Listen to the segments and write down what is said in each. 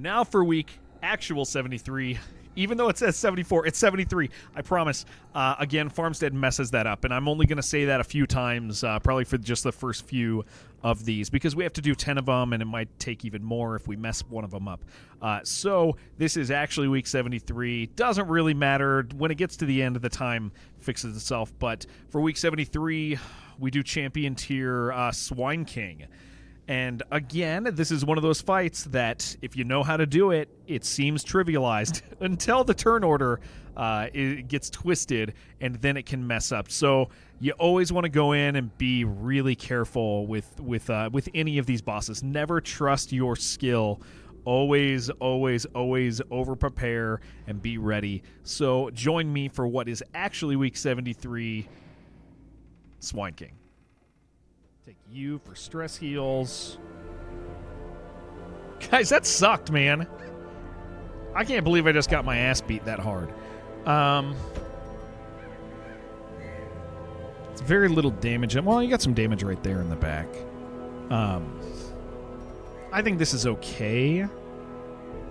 Now for week actual 73. Even though it says 74, it's 73. I promise. Again, Farmstead messes that up, and I'm only going to say that a few times, probably for just the first few of these, because we have to do 10 of them, and it might take even more if we mess one of them up. So this is actually week 73. Doesn't really matter. When it gets to the end of the time, fixes itself. But for week 73, we do champion tier Swine King. And again, this is one of those fights that if you know how to do it, it seems trivialized until the turn order it gets twisted, and then it can mess up. So you always want to go in and be really careful with any of these bosses. Never trust your skill. Always, always, always over-prepare and be ready. So join me for what is actually week 73, Swine King. Take you for stress heals. Guys, that sucked, man. I can't believe I just got my ass beat that hard. It's very little damage. Well, you got some damage right there in the back. I think this is okay.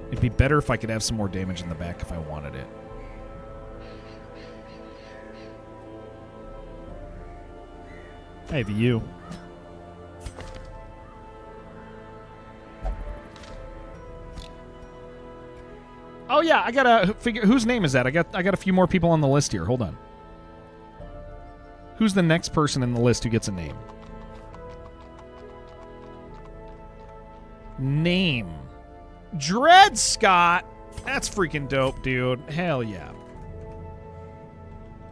It'd be better if I could have some more damage in the back if I wanted it. Hey, VU. Oh yeah, I gotta figure whose name is that. I got a few more people on the list here. Hold on. Who's the next person in the list who gets a name? Name. Dread Scott. That's freaking dope, dude. Hell yeah.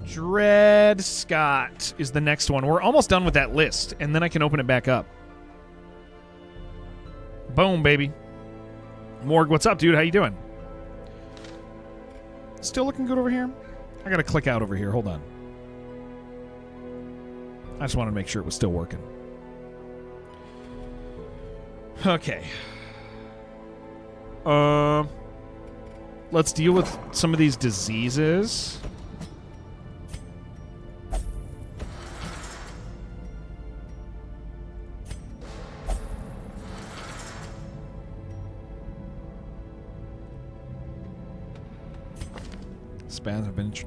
Dread Scott is the next one. We're almost done with that list, and then I can open it back up. Boom, baby. Morg, what's up, dude? How you doing? Still looking good over here? I gotta click out over here. Hold on. I just wanted to make sure it was still working. Okay. Let's deal with some of these diseases.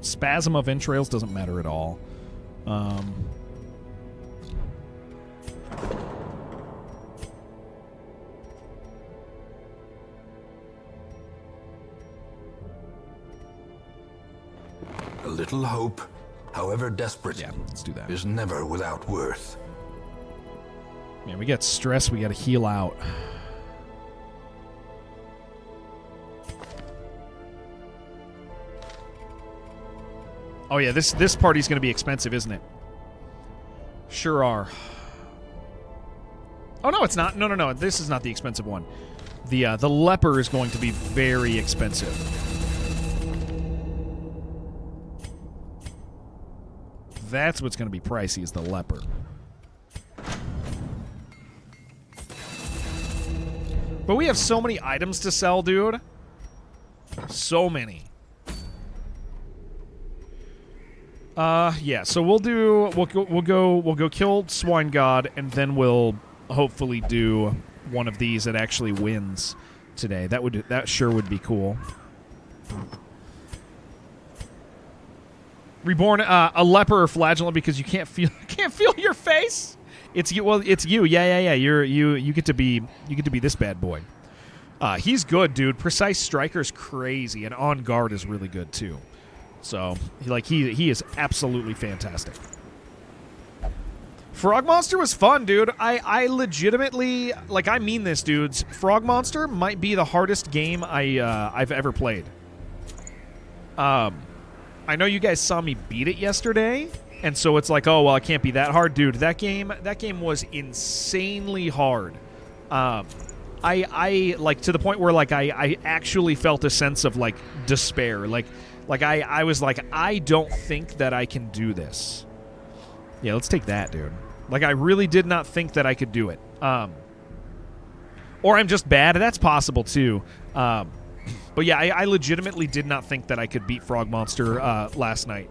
Spasm of entrails doesn't matter at all. A little hope, however desperate, yeah, let's do that. Is never without worth. Man, we got stress. We got to heal out. Oh yeah, this party's going to be expensive, isn't it? Sure are. Oh no, it's not. No. This is not the expensive one. The leper is going to be very expensive. That's what's going to be pricey, is the leper. But we have so many items to sell, dude. So many. Yeah, so we'll go kill Swine God, and then we'll hopefully do one of these that actually wins today. That sure would be cool. Reborn a leper or flagellant because you can't feel your face. It's you. Well, it's you. Yeah. You get to be this bad boy. He's good, dude. Precise Striker's crazy, and On Guard is really good too. So, he is absolutely fantastic. Frog Monster was fun, dude. I legitimately, I mean this, dudes. Frog Monster might be the hardest game I've ever played. I know you guys saw me beat it yesterday, and so it's like, oh well, it can't be that hard, dude. That game was insanely hard. I to the point where I actually felt a sense of despair. I was like, I don't think that I can do this. Yeah, let's take that, dude. I really did not think that I could do it. Or I'm just bad. That's possible, too. But yeah, I legitimately did not think that I could beat Frog Monster last night.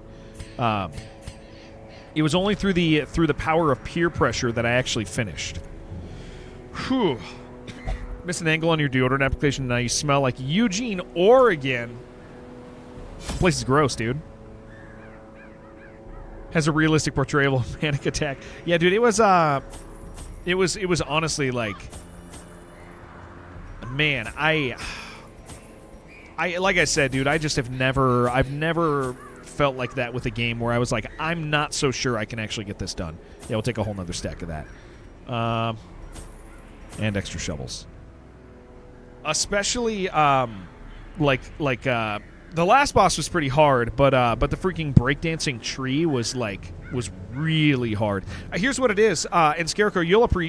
It was only through the power of peer pressure that I actually finished. Whew. Miss an angle on your deodorant application, now you smell like Eugene, Oregon. This place is gross, dude. Has a realistic portrayal of panic attack. Yeah, dude, it was honestly like, man, I like I said, dude, I've never felt like that with a game where I was like, I'm not so sure I can actually get this done. Yeah, we'll take a whole nother stack of that. And extra shovels. Especially, the last boss was pretty hard, but the freaking breakdancing tree was really hard. Here's what it is, and Scarecrow,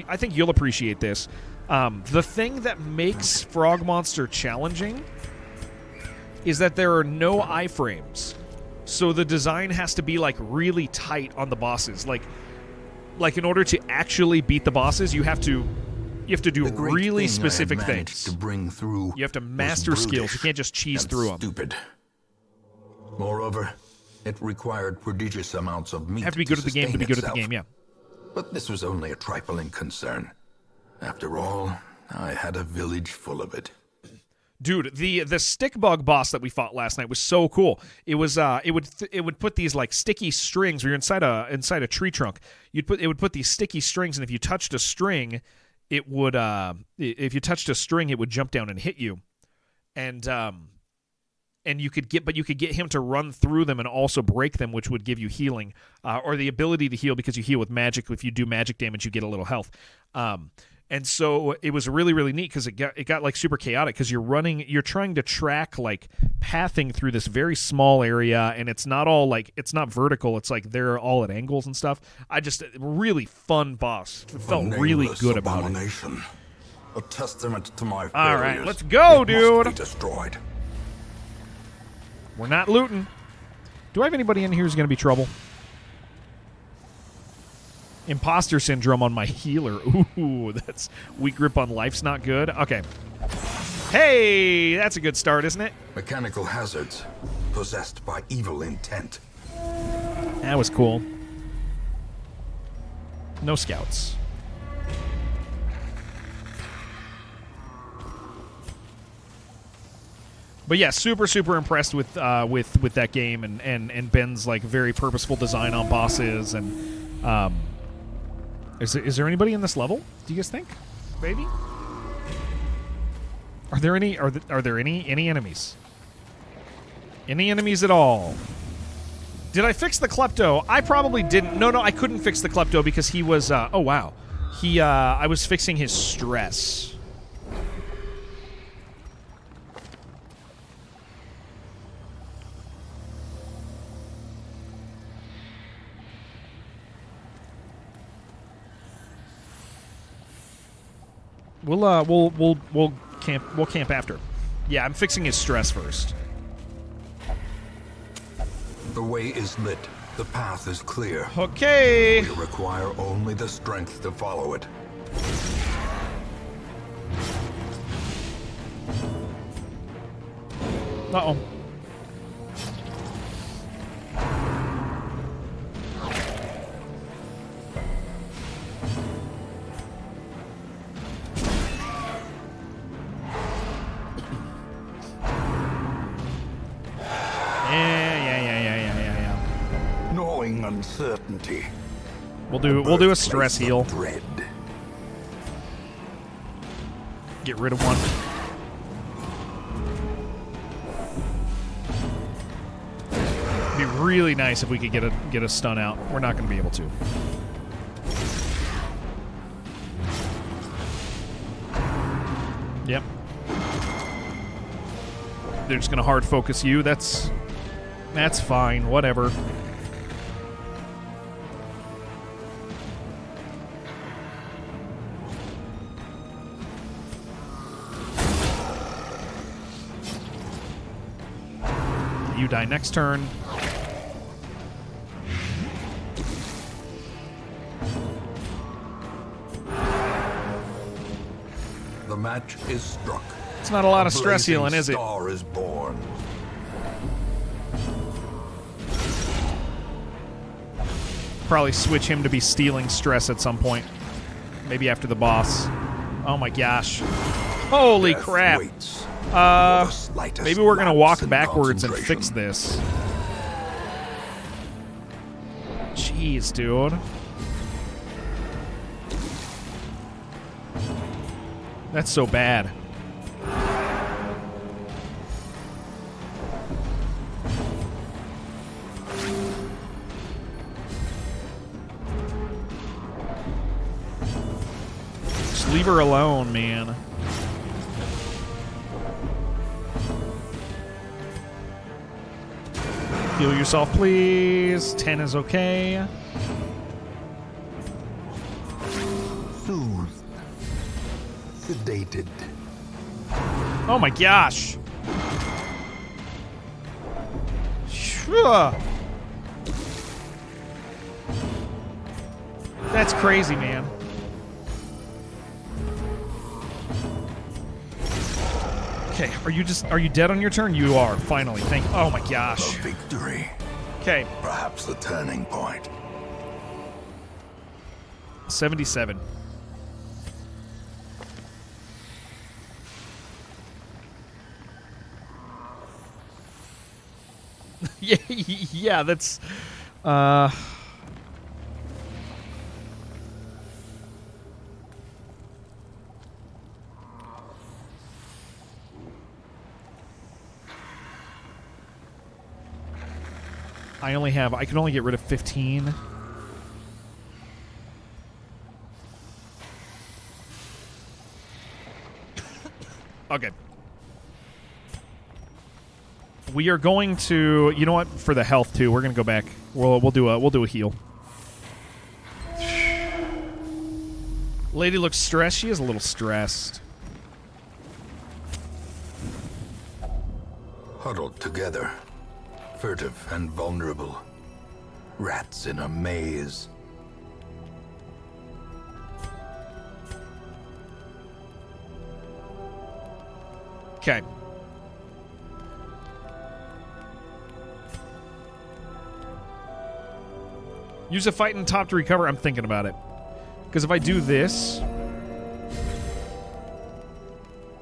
I think you'll appreciate this. The thing that makes Frog Monster challenging is that there are no iframes, so the design has to be like really tight on the bosses. Like in order to actually beat the bosses, you have to do really specific things. To bring through you have to master skills. You can't just cheese through them. Stupid. Moreover, it required prodigious amounts of meat. You have to be good at the game to be good at the game, yeah. But this was only a trifling concern. After all, I had a village full of it. Dude, the stick bug boss that we fought last night was so cool. It was it would put these like sticky strings. Where you're inside a tree trunk. It would put these sticky strings, and if you touched a string, it would jump down and hit you, and you could get him to run through them and also break them, which would give you healing, or the ability to heal because you heal with magic. If you do magic damage, you get a little health. And so it was really, really neat because it got like super chaotic because you're trying to track like pathing through this very small area, and it's not vertical. It's like they're all at angles and stuff. Really fun boss. Felt really good about it. A testament to my failures. All right, let's go, dude. Must be destroyed. We're not looting. Do I have anybody in here who's going to be trouble? Imposter syndrome on my healer. Ooh, that's weak grip on life's not good. Okay. Hey, that's a good start, isn't it? Mechanical hazards possessed by evil intent. That was cool. No scouts. But yeah, super, super impressed with that game and Ben's like very purposeful design on bosses and is there anybody in this level? Do you guys think? Maybe? Are there any enemies? Any enemies at all? Did I fix the Klepto? I probably didn't. No, I couldn't fix the Klepto because he was oh wow. I was fixing his stress. We'll camp after. Yeah, I'm fixing his stress first. The way is lit. The path is clear. Okay. We require only the strength to follow it. Uh-oh. Yeah. Knowing uncertainty. We'll do a stress heal. Dread. Get rid of one. It'd be really nice if we could get a stun out. We're not going to be able to. Yep. They're just going to hard focus you. That's fine. Whatever. You die next turn. The match is struck. It's not a lot of stress healing, is it? Star is born. Probably switch him to be stealing stress at some point. Maybe after the boss. Oh my gosh. Holy Death crap. waits for the slightest Maybe we're gonna walk lapse in backwards and concentration. fix this. Jeez, dude. That's so bad. Just leave her alone, man. Heal yourself, please. 10 is okay. Soothed. Sedated. Oh my gosh. Phew. That's crazy, man. Okay, are you dead on your turn? You are, finally. Oh my A gosh. victory. Okay, Perhaps the turning point. 77. Yeah, that's I can only get rid of 15. Okay. We are going to, you know what? For the health too, we're gonna go back. We'll do a heal. Lady looks stressed. She is a little stressed. Huddled together. Furtive and vulnerable. Rats in a maze. Okay. Use a fight in top to recover. I'm thinking about it. Because if I do this...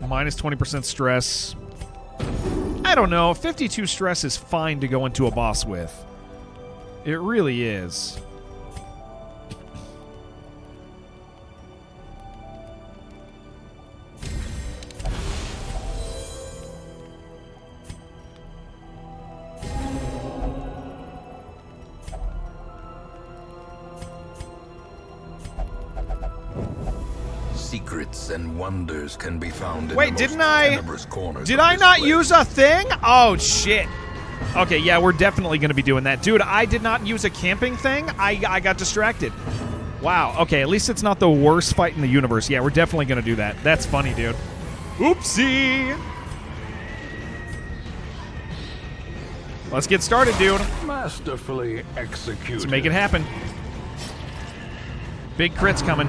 minus 20% stress... I don't know. 52 stress is fine to go into a boss with. It really is. Secrets and wonders can be found in Wait, the didn't most I... tenebrous corners Did of I this not place. use a thing? Oh, shit. Okay, yeah, we're definitely going to be doing that. Dude, I did not use a camping thing. I got distracted. Wow. Okay, at least it's not the worst fight in the universe. Yeah, we're definitely going to do that. That's funny, dude. Oopsie. Let's get started, dude. Masterfully executed. Let's make it happen. Big crits coming.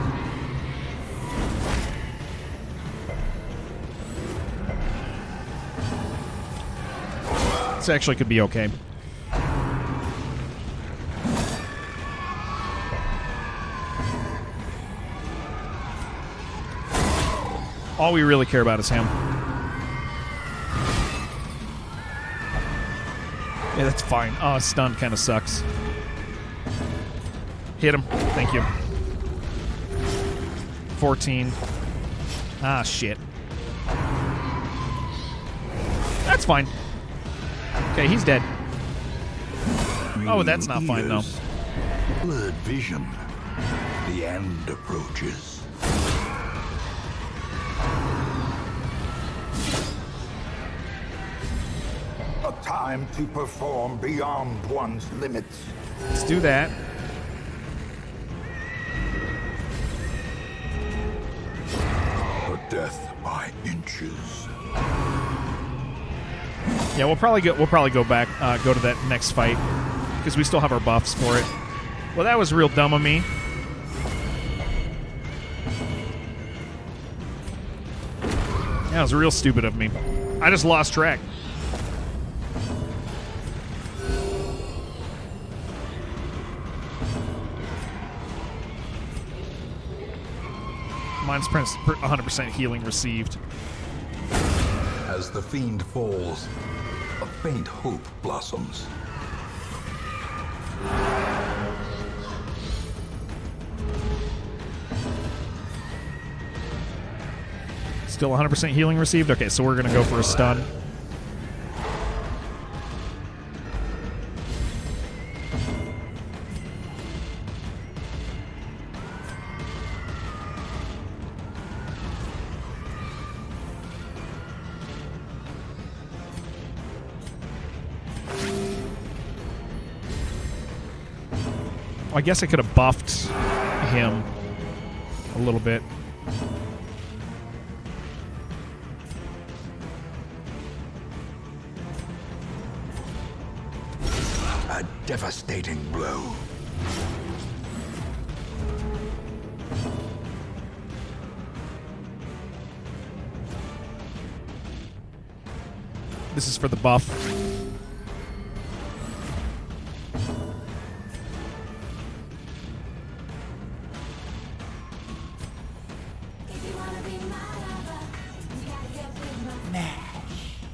This actually could be okay. All we really care about is him. Yeah, that's fine. Oh, stun kind of sucks. Hit him. Thank you. 14. Ah, shit. That's fine. Okay, he's dead. Oh, that's not fine, though. Blurred vision. The end approaches. A time to perform beyond one's limits. Let's do that. A death by inches. Yeah, we'll probably go back, go to that next fight because we still have our buffs for it. Well, that was real dumb of me. That was real stupid of me. I just lost track. Mine's 100% healing received. as the fiend falls, a faint hope blossoms. Still 100% healing received? Okay, so we're going to go for a stun. I guess I could have buffed him a little bit. A devastating blow. This is for the buff.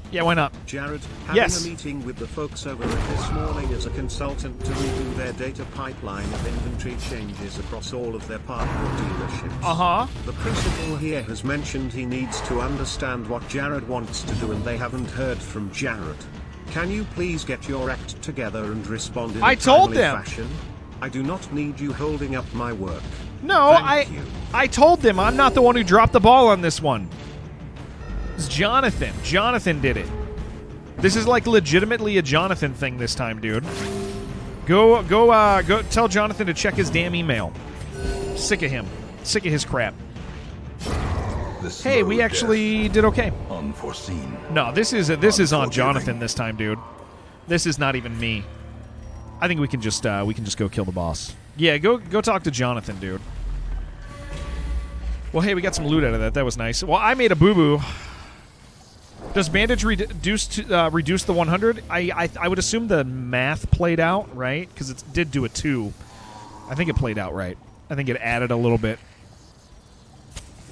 Yeah, why not? Jared, having Yes. a meeting with the folks over at this morning as a consultant to redo their data pipeline of inventory changes across all of their partner dealerships. Uh-huh. The principal here has mentioned he needs to understand what Jared wants to do and they haven't heard from Jared. Can you please get your act together and respond in a I told timely them. fashion? I do not need you holding up my work. No, Thank you. I told them I'm not the one who dropped the ball on this one. It's Jonathan. Jonathan did it. This is like legitimately a Jonathan thing this time, dude. Go tell Jonathan to check his damn email. Sick of him. Sick of his crap. Hey, we actually did okay. Unforeseen. No, this is on Jonathan this time, dude. This is not even me. I think we can just go kill the boss. Yeah, go talk to Jonathan, dude. Well, hey, we got some loot out of that. That was nice. Well, I made a boo-boo. Does bandage reduce the 100? I would assume the math played out, right? Because it did do a 2. I think it played out right. I think it added a little bit.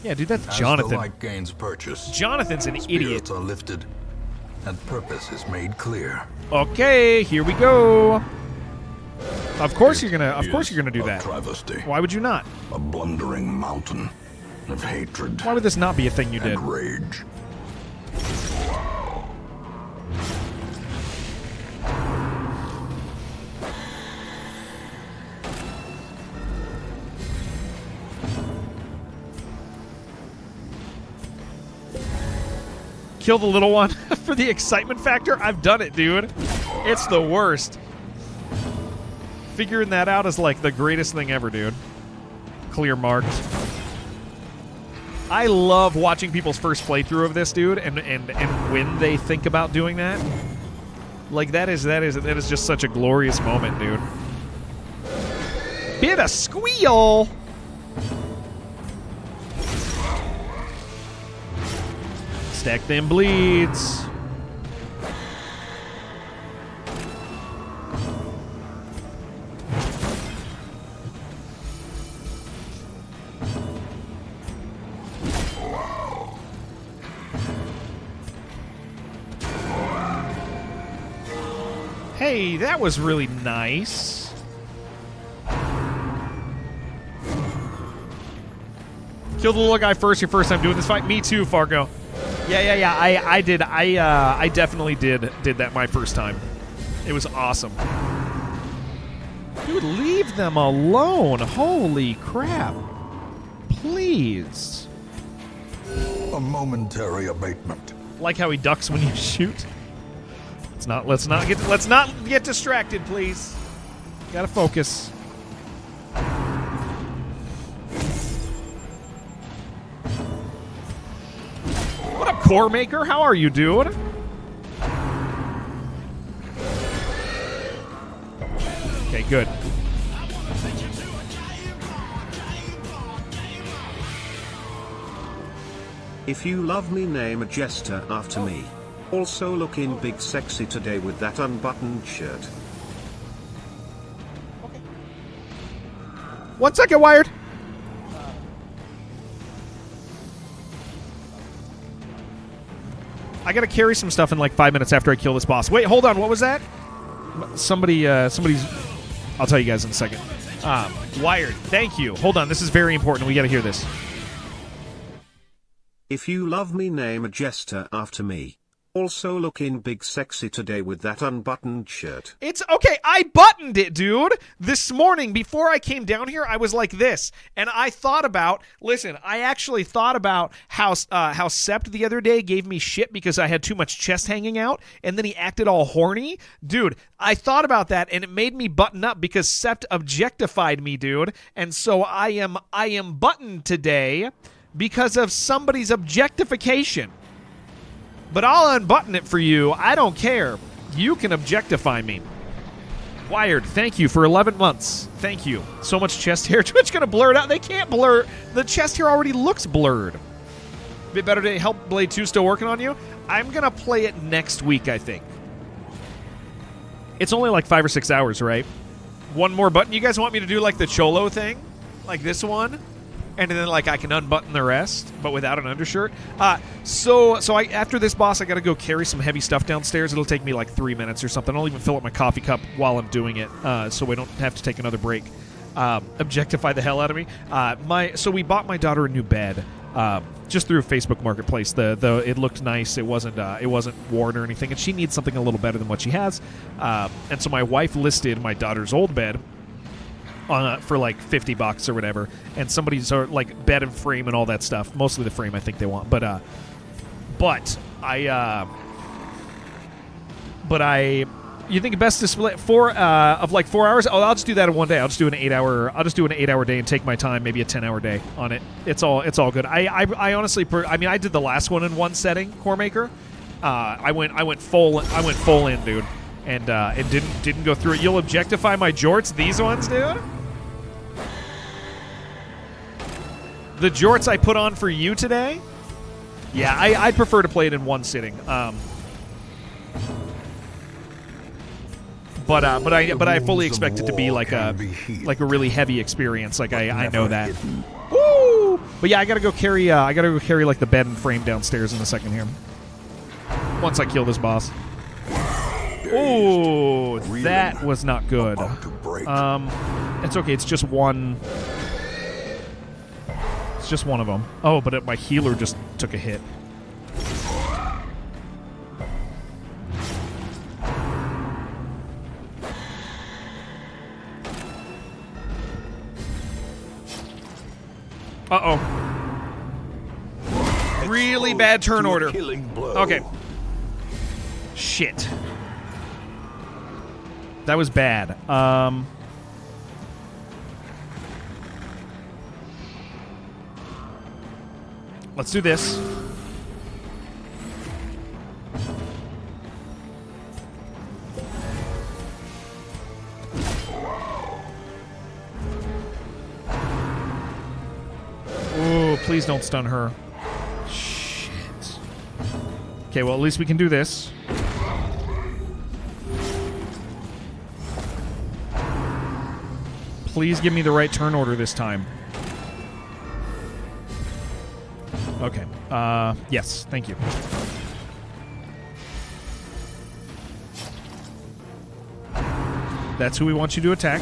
Yeah, dude, that's As Jonathan. the light gains purchase, Jonathan's an idiot. spirits are lifted, and purpose is made clear. Okay, here we go. Of course you're gonna do A that. travesty, Why would you not? a blundering mountain of hatred Why would this not be a thing you did? and rage. Kill the little one for the excitement factor? I've done it, dude. It's the worst. Figuring that out is like the greatest thing ever, dude. Clear marked. I love watching people's first playthrough of this, dude, and when they think about doing that. Like that is just such a glorious moment, dude. Bit a squeal. Stack them bleeds. Hey, that was really nice. Kill the little guy first. Your first time doing this fight. Me too, Fargo. Yeah. I did. I definitely did that my first time. It was awesome. Dude, leave them alone. Holy crap. Please. A momentary abatement. Like how he ducks when you shoot. Let's not get distracted, please. Gotta focus. What up, Core Maker? How are you, dude? Okay, good. If you love me, name a jester after me. Also looking big sexy today with that unbuttoned shirt. 1 second, Wired. I gotta carry some stuff in like 5 minutes after I kill this boss. Wait, hold on. What was that? Somebody's... I'll tell you guys in a second. Wired, thank you. Hold on, this is very important. We gotta hear this. If you love me, name a jester after me. Also looking big sexy today with that unbuttoned shirt. It's okay. I buttoned it, dude. This morning before I came down here, I was like this, and I thought about. Listen, I actually thought about how Sept the other day gave me shit because I had too much chest hanging out, and then he acted all horny, dude. I thought about that, and it made me button up because Sept objectified me, dude, and so I am buttoned today because of somebody's objectification. But I'll unbutton it for you. I don't care. You can objectify me. Wired, thank you for 11 months. Thank you. So much chest hair. Twitch gonna blur it out. They can't blur. The chest hair already looks blurred. Bit better to help Blade 2 still working on you. I'm gonna play it next week, I think. It's only like 5 or 6 hours, right? One more button. You guys want me to do like the Cholo thing? Like this one? And then, like, I can unbutton the rest, but without an undershirt. So after this boss, I got to go carry some heavy stuff downstairs. It'll take me, like, 3 minutes or something. I'll even fill up my coffee cup while I'm doing it, so I don't have to take another break. Objectify the hell out of me. So we bought my daughter a new bed, just through Facebook Marketplace. It looked nice. It wasn't worn or anything, and she needs something a little better than what she has. And so my wife listed my daughter's old bed for like $50 or whatever, and somebody's like bed and frame and all that stuff. Mostly the frame, I think they want, but you think best to split 4 hours? Oh, I'll just do that in one day. I'll just do an 8 hour day and take my time, maybe a 10-hour day on it. It's all good. I honestly, I did the last one in one setting, Core Maker. I went full in, dude, and it didn't go through it. You'll objectify my jorts, these ones, dude. The jorts I put on for you today? Yeah, I'd prefer to play it in one sitting. But I fully expect it to be like a really heavy experience. Like I know that. Woo! But yeah, I gotta go carry like the bed and frame downstairs in a second here. Once I kill this boss. Oh, that was not good. It's okay. It's just one. It's just one of them. Oh, but my healer just took a hit. Uh-oh. Really bad turn order. Okay. Shit. That was bad. Let's do this. Ooh, please don't stun her. Shit. Okay, well, at least we can do this. Please give me the right turn order this time. Okay. Yes, thank you. That's who we want you to attack.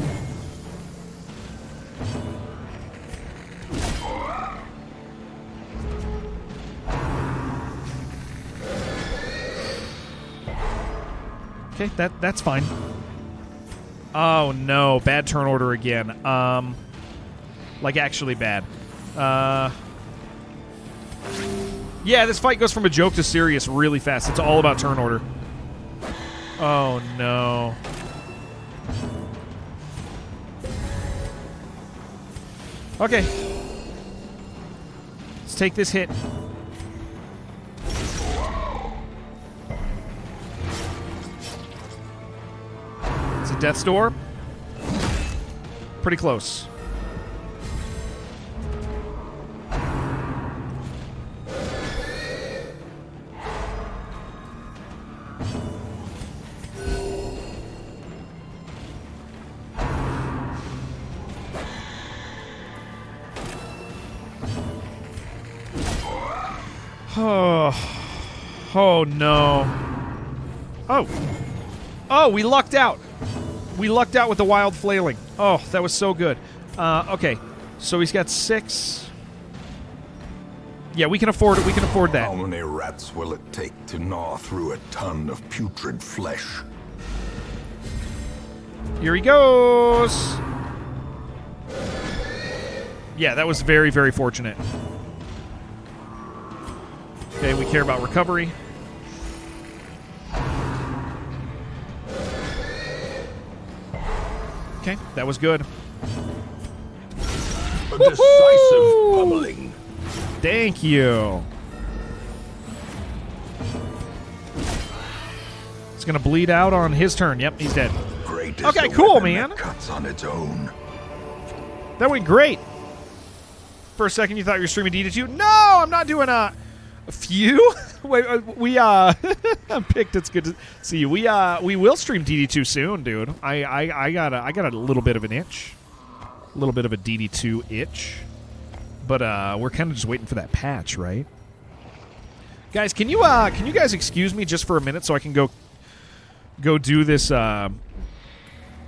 Okay, that's fine. Oh no, bad turn order again. Like actually bad. Yeah, this fight goes from a joke to serious really fast. It's all about turn order. Oh no. Okay. Let's take this hit. It's a death's door. Pretty close. Oh, no. Oh. Oh, we lucked out. We lucked out with the wild flailing. Oh, that was so good. Okay. So he's got 6. Yeah, we can afford it. We can afford that. How many rats will it take to gnaw through a ton of putrid flesh? Here he goes. Yeah, that was very, very fortunate. Okay, we care about recovery. Okay, that was good. A decisive pummeling. Thank you. It's going to bleed out on his turn. Yep, he's dead. Great is Okay, the cool, weapon man. that cuts on its own. That went great. For a second, you thought you were streaming DD2. No, I'm not doing a few. Wait, we I'm picked. It's good to see you. We will stream DD2 soon, dude. I got a little bit of an itch, a little bit of a DD2 itch, but we're kind of just waiting for that patch, right? Guys, can you guys excuse me just for a minute so I can go do this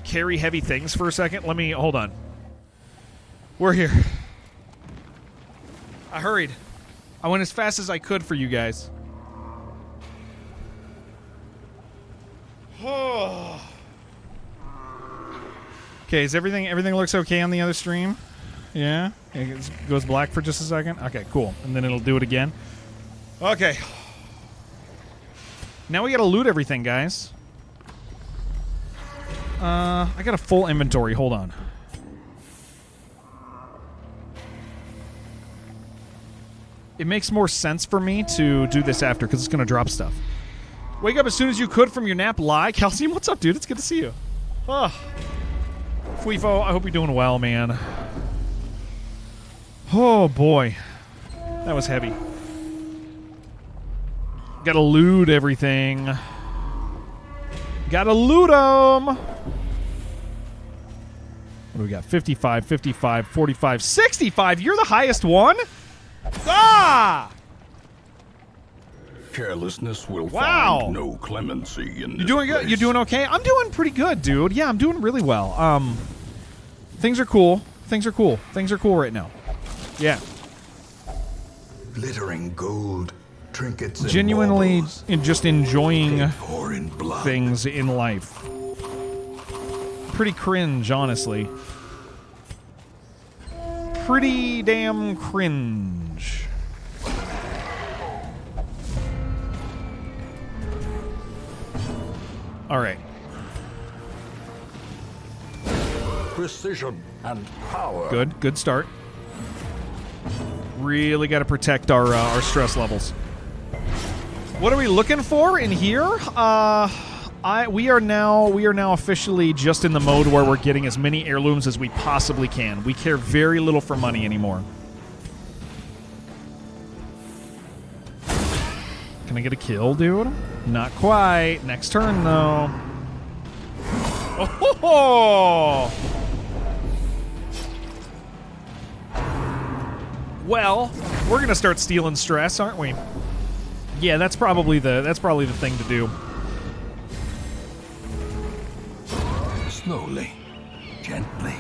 carry heavy things for a second? Let me hold on. We're here. I hurried. I went as fast as I could for you guys. Okay, is everything looks okay on the other stream? Yeah? It goes black for just a second? Okay, cool. And then it'll do it again. Okay. Now we gotta loot everything, guys. I got a full inventory. Hold on. It makes more sense for me to do this after because it's going to drop stuff. Wake up as soon as you could from your nap. Lie. Calcium, what's up, dude? It's good to see you. Oh. Fuifo, I hope you're doing well, man. Oh, boy. That was heavy. Gotta loot everything. Gotta loot them. What do we got? 55, 55, 45, 65. You're the highest one? Ah! Carelessness will Wow. find no clemency in this You doing good? place. You doing okay? I'm doing pretty good, dude. Yeah, I'm doing really well. Things are cool. Things are cool. Things are cool right now. Yeah. Glittering gold, trinkets and Genuinely baubles, just enjoying paid for in blood. things in life. Pretty cringe, honestly. Pretty damn cringe. All right. Precision and power. Good start. Really got to protect our stress levels. What are we looking for in here? We are now officially just in the mode where we're getting as many heirlooms as we possibly can. We care very little for money anymore. Can I get a kill, dude? Not quite. Next turn, though. Oh! Well, we're gonna start stealing stress, aren't we? Yeah, that's probably the thing to do. Slowly, gently.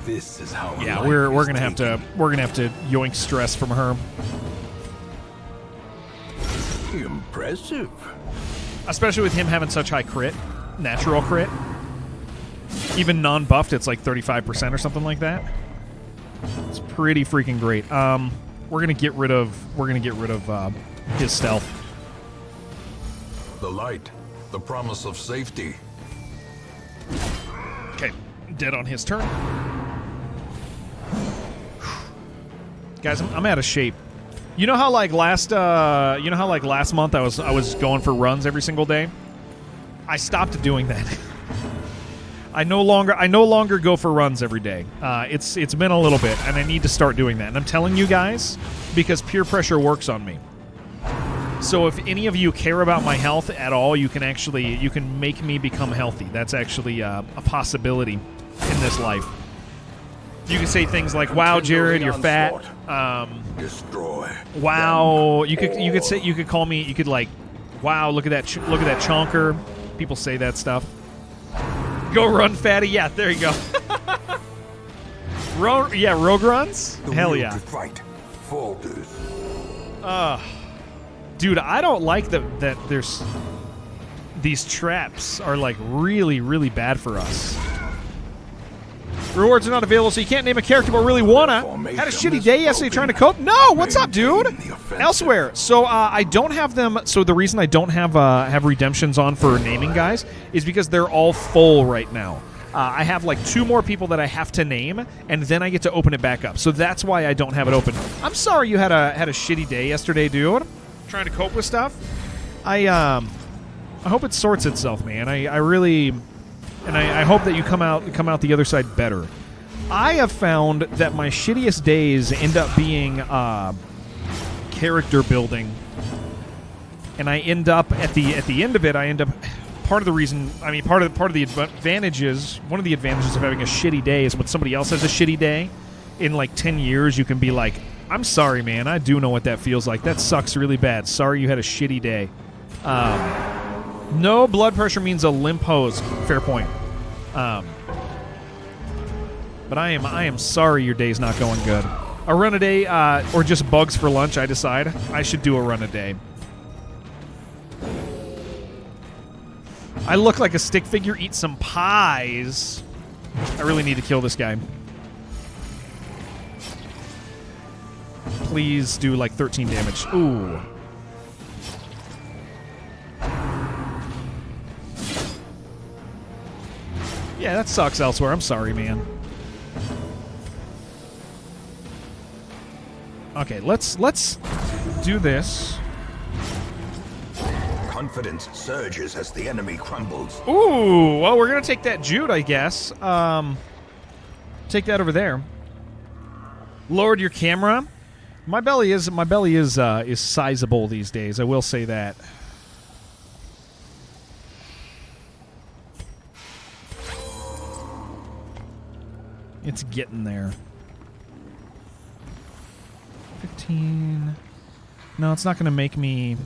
This is how. Yeah, life we're is gonna have taken. to yoink stress from her. Impressive. Especially with him having such high crit, natural crit. Even non-buffed, it's like 35% or something like that. It's pretty freaking great. We're gonna get rid of his stealth. The light, the promise of safety. Okay, dead on his turn. Guys, I'm out of shape. You know how like last month I was going for runs every single day? I stopped doing that. I no longer go for runs every day. It's been a little bit, and I need to start doing that. And I'm telling you guys because peer pressure works on me. So if any of you care about my health at all, you can make me become healthy. That's actually a possibility in this life. You can say things like, "Wow, Jared, you're fat." Destroy. Wow, you could call me. You could like, "Wow, look at that chonker." People say that stuff. Go run, fatty. Yeah, there you go. Rogue runs. Hell yeah. To fight falters. Dude, I don't like that there's these traps are like really, really bad for us. Rewards are not available, so you can't name a character but really wanna. Had a shitty day yesterday trying to cope. No, what's up, dude? Elsewhere. So I don't have them. So the reason I don't have redemptions on for naming guys is because they're all full right now. I have like 2 more people that I have to name, and then I get to open it back up. So that's why I don't have it open. I'm sorry you had a shitty day yesterday, dude. Trying to cope with stuff. I hope it sorts itself, man. I really, and I hope that you come out the other side better. I have found that my shittiest days end up being character building, and I end up at the end of it. I end up. Part of the reason, I mean, part of the advantages, one of the advantages of having a shitty day is when somebody else has a shitty day, in like 10 years, you can be like, I'm sorry, man, I do know what that feels like. That sucks really bad. Sorry you had a shitty day. No blood pressure means a limp hose. Fair point. But I am sorry your day's not going good. A run a day, or just bugs for lunch, I decide. I should do a run a day. I look like a stick figure. Eat some pies. I really need to kill this guy. Please do like 13 damage. Ooh. Yeah, that sucks elsewhere. I'm sorry, man. Okay, let's do this. Confidence surges as the enemy crumbles. Ooh, well, we're gonna take that Jude, I guess. Take that over there. Lowered your camera. My belly is sizable these days. I will say that. It's getting there. 15. No, it's not gonna make me.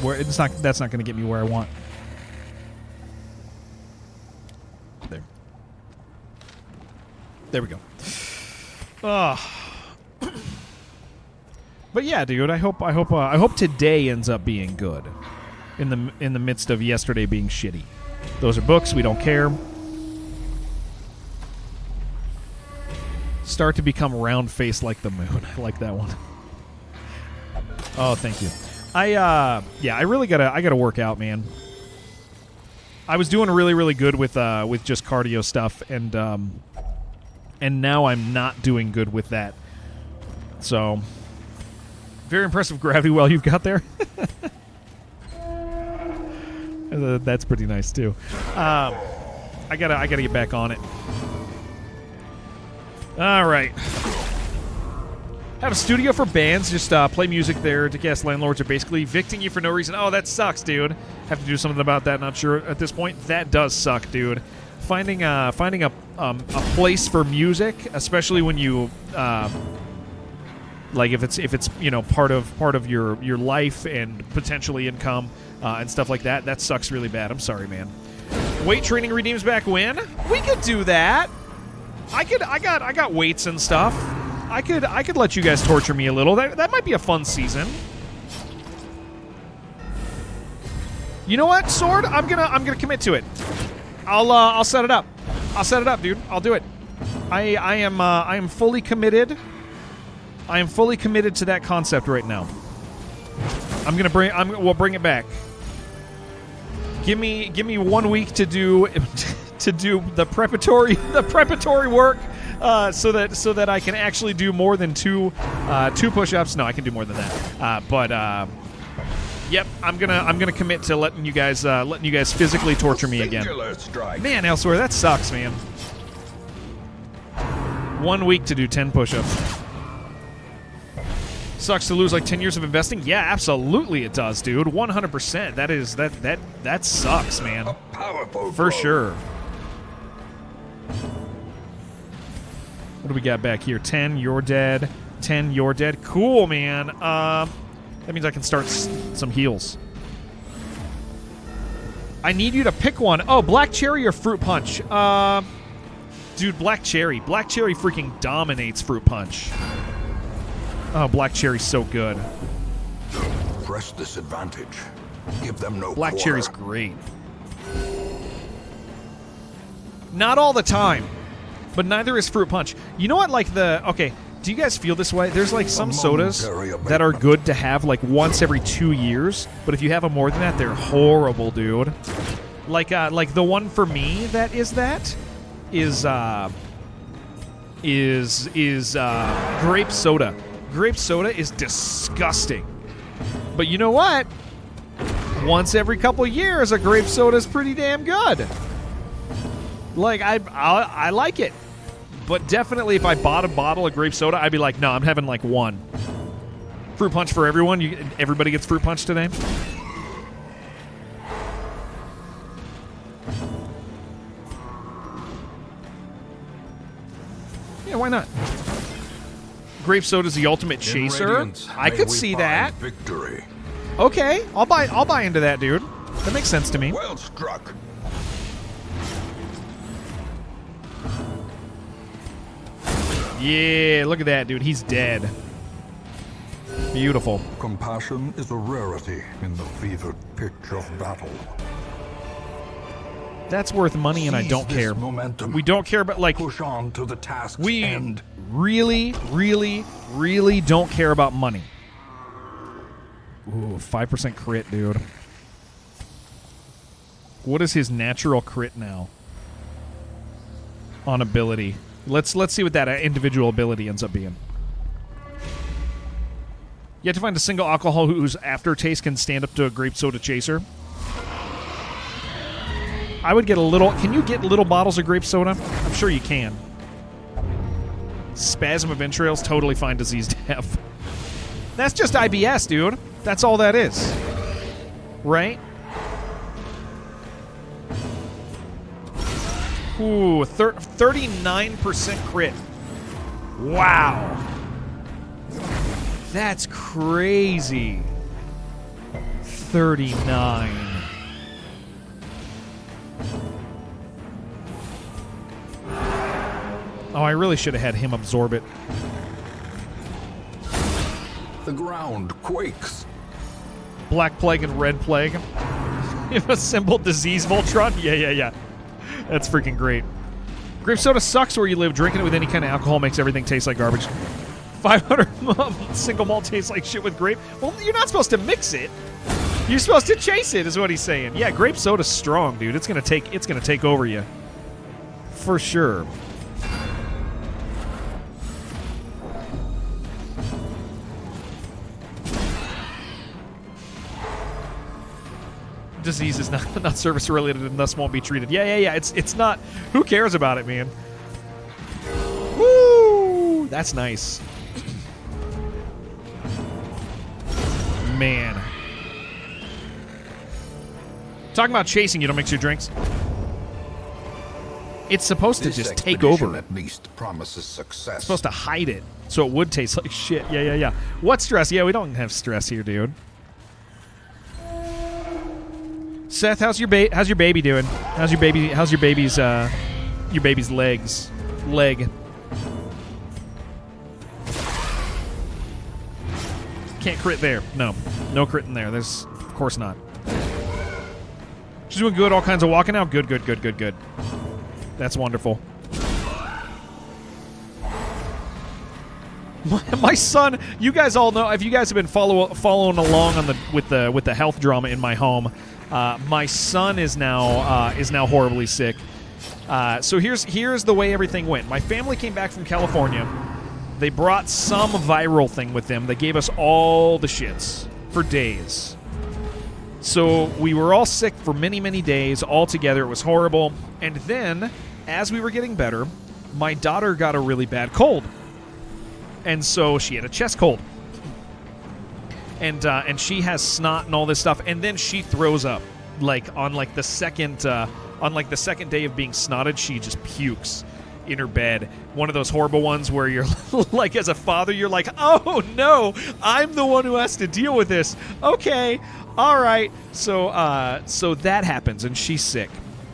Where it's not, that's not going to get me where I want. There we go. But yeah, dude, I hope today ends up being good. In the midst of yesterday being shitty. Those are books. We don't care. Start to become round faced like the moon. I like that one. Oh, thank you. I really gotta work out, man. I was doing really, really good with just cardio stuff, and now I'm not doing good with that. So, very impressive gravity well you've got there. That's pretty nice too. I gotta get back on it. All right. Have a studio for bands. Just play music there. Dick-ass landlords are basically evicting you for no reason. Oh, that sucks, dude. Have to do something about that. Not sure at this point. That does suck, dude. Finding a place for music, especially when you like if it's you know part of your life and potentially income and stuff like that. That sucks really bad. I'm sorry, man. Weight training redeems back when? We could do that. I got weights and stuff. I could let you guys torture me a little. That might be a fun season. You know what, Sword? I'm gonna commit to it. I'll set it up. I'll set it up, dude. I'll do it. I am fully committed. I am fully committed to that concept right now. We'll bring it back. Give me 1 week to do the preparatory work. So that I can actually do more than two push-ups. No, I can do more than that. Yep, I'm gonna commit to letting you guys physically torture me again. Man, Elsewhere, that sucks, man. 1 week to do 10 push-ups. Sucks to lose like 10 years of investing. Yeah, absolutely it does, dude. 100%. That sucks, man. For sure. What do we got back here? 10, you're dead. 10, you're dead. Cool, man. That means I can start some heals. I need you to pick one. Oh, black cherry or fruit punch? Dude, black cherry. Black cherry freaking dominates fruit punch. Oh, black cherry's so good. Press this advantage. Give them no Black quarter. cherry's great. Not all the time, but neither is fruit punch. You know what, like okay, do you guys feel this way? There's like some sodas that are good to have like once every 2 years, but if you have them more than that, they're horrible, dude. Like the one for me that is grape soda. Grape soda is disgusting. But you know what? Once every couple years, a grape soda is pretty damn good. Like, I like it. But definitely if I bought a bottle of grape soda, I'd be like, no, I'm having like one. Fruit punch for everyone. Everybody gets fruit punch today. Yeah, why not? Grape soda's the ultimate chaser. I could see that. Victory. Okay, I'll buy into that, dude. That makes sense to me. Well struck. Yeah, look at that, dude. He's dead. Beautiful. Compassion is a rarity in the fevered pitch of battle. That's worth money, and I don't Seize this care. momentum. We don't care about, like, Push on to the task's we end. really, really, really don't care about money. Ooh, 5% crit, dude. What is his natural crit now? On ability. Let's see what that individual ability ends up being. You have to find a single alcohol whose aftertaste can stand up to a grape soda chaser. I would get a little... Can you get little bottles of grape soda? I'm sure you can. Spasm of entrails, totally fine disease to have. That's just IBS, dude. That's all that is. Right? Ooh, 39% crit. Wow. That's crazy. 39. Oh, I really should have had him absorb it. The ground quakes. Black Plague and Red Plague. If a symbol disease Voltron? Yeah. That's freaking great. Grape soda sucks where you live. Drinking it with any kind of alcohol makes everything taste like garbage. 500 single malt tastes like shit with grape. Well, you're not supposed to mix it. You're supposed to chase it, is what he's saying. Yeah, grape soda's strong, dude. It's gonna take over you. For sure. Disease is not service related and thus won't be treated. Yeah. It's not. Who cares about it, man? Woo! That's nice. Man. Talking about chasing, you don't mix your drinks. It's supposed to This just take expedition over. at least promises success. It's supposed to hide it so it would taste like shit. Yeah. What stress? Yeah, we don't have stress here, dude. Seth, how's your baby doing? How's your baby's legs? Leg. Can't crit there. No crit in there. There's, of course not. She's doing good. All kinds of walking now. Good. That's wonderful. My son, you guys all know, if you guys have been following along on with the health drama in my home, my son is now horribly sick. So here's the way everything went. My family came back from California. They brought some viral thing with them. They gave us all the shits for days. So we were all sick for many, many days all together. It was horrible. And then, as we were getting better, my daughter got a really bad cold. And so she had a chest cold. And she has snot and all this stuff. And then she throws up. On the second day of being snotted, she just pukes. in her bed. One of those horrible ones where you're like, as a father, you're like, oh no, I'm the one who has to deal with this. Okay, all right. So so that happens, and she's sick,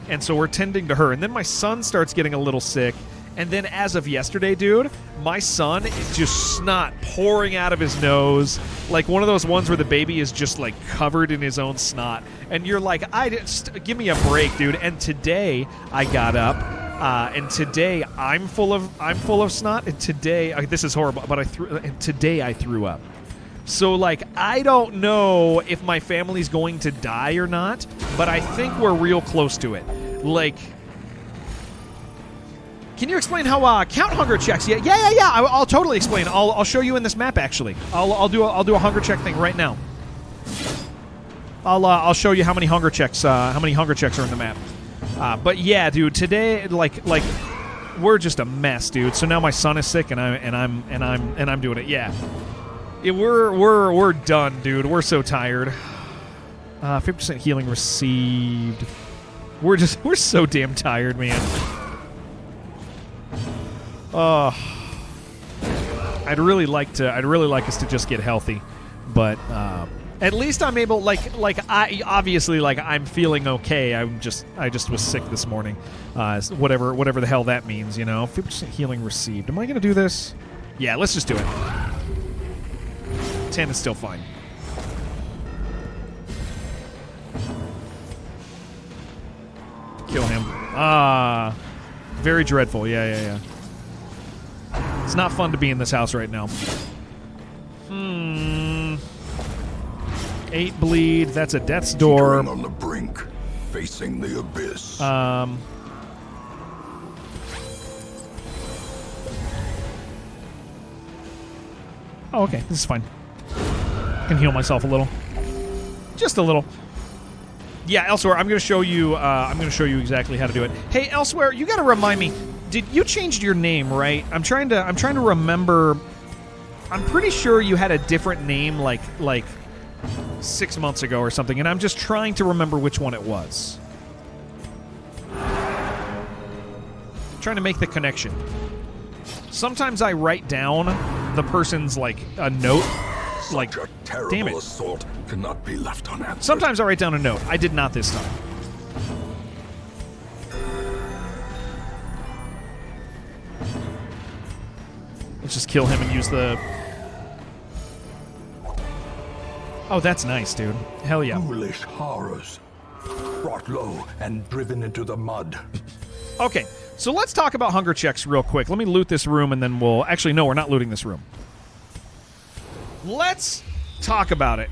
and so we're tending to her, and then my son starts getting a little sick. And then as of yesterday, dude, my son is just snot pouring out of his nose. Like one of those ones where the baby is just like covered in his own snot. And you're like, give me a break, dude. And today I got up, and today I'm full of snot. And today, this is horrible, but today I threw up. So like, I don't know if my family's going to die or not, but I think we're real close to it. Like, can you explain how count hunger checks? Yeah. I'll totally explain. I'll show you in this map. Actually, I'll do a hunger check thing right now. I'll show you how many hunger checks are in the map. But yeah, dude, today like we're just a mess, dude. So now my son is sick, and I'm doing it. Yeah, we're done, dude. We're so tired. 50% healing received. We're so damn tired, man. I'd really like us to just get healthy, but at least I'm able, I'm feeling okay. I just was sick this morning. Whatever the hell that means, you know. 50% healing received. Am I gonna do this? Yeah, let's just do it. 10 is still fine. Kill him. Very dreadful. Yeah. It's not fun to be in this house right now. 8 bleed. That's a death's door. On the brink, facing the abyss. Oh, okay. This is fine. I can heal myself a little. Just a little. Yeah, Elsewhere, I'm going to show you. I'm going to show you exactly how to do it. Hey, Elsewhere, you got to remind me. Did you changed your name, right? I'm trying to remember. I'm pretty sure you had a different name like 6 months ago or something, and I'm just trying to remember which one it was. I'm trying to make the connection. Sometimes I write down the person's like a note. Like, such a terrible damn it. assault cannot be left unanswered. Sometimes I write down a note. I did not this time. Let's just kill him and use the... Oh, that's nice, dude. Hell yeah. Foolish horrors, brought low and driven into the mud. Okay, so let's talk about hunger checks real quick. Let me loot this room, and then we'll... Actually, no, we're not looting this room. Let's talk about it.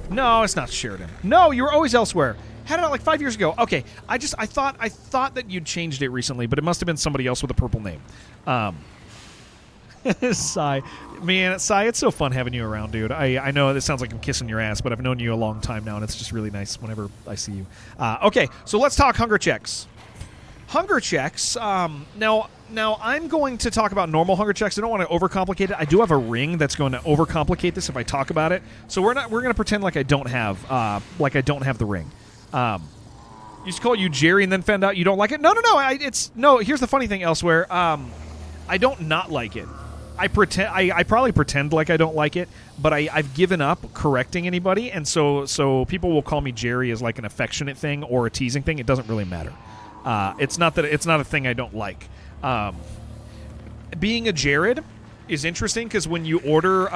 No, it's not Sheridan. No, you were always Elsewhere. Had it out like 5 years ago. Okay, I thought that you'd changed it recently, but it must have been somebody else with a purple name. Sai. Man, Sai, it's so fun having you around, dude. I know this sounds like I'm kissing your ass, but I've known you a long time now, and it's just really nice whenever I see you. Okay, so let's talk hunger checks. Hunger checks. Now I'm going to talk about normal hunger checks. I don't want to overcomplicate it. I do have a ring that's going to overcomplicate this if I talk about it. So we're going to pretend like I don't have the ring. Used to call you Jerry and then found out you don't like it. No. Here's the funny thing. Elsewhere, I don't not like it. I probably pretend like I don't like it, but I've given up correcting anybody, and so people will call me Jerry as like an affectionate thing or a teasing thing. It doesn't really matter. It's not a thing I don't like. Being a Jared is interesting because when you order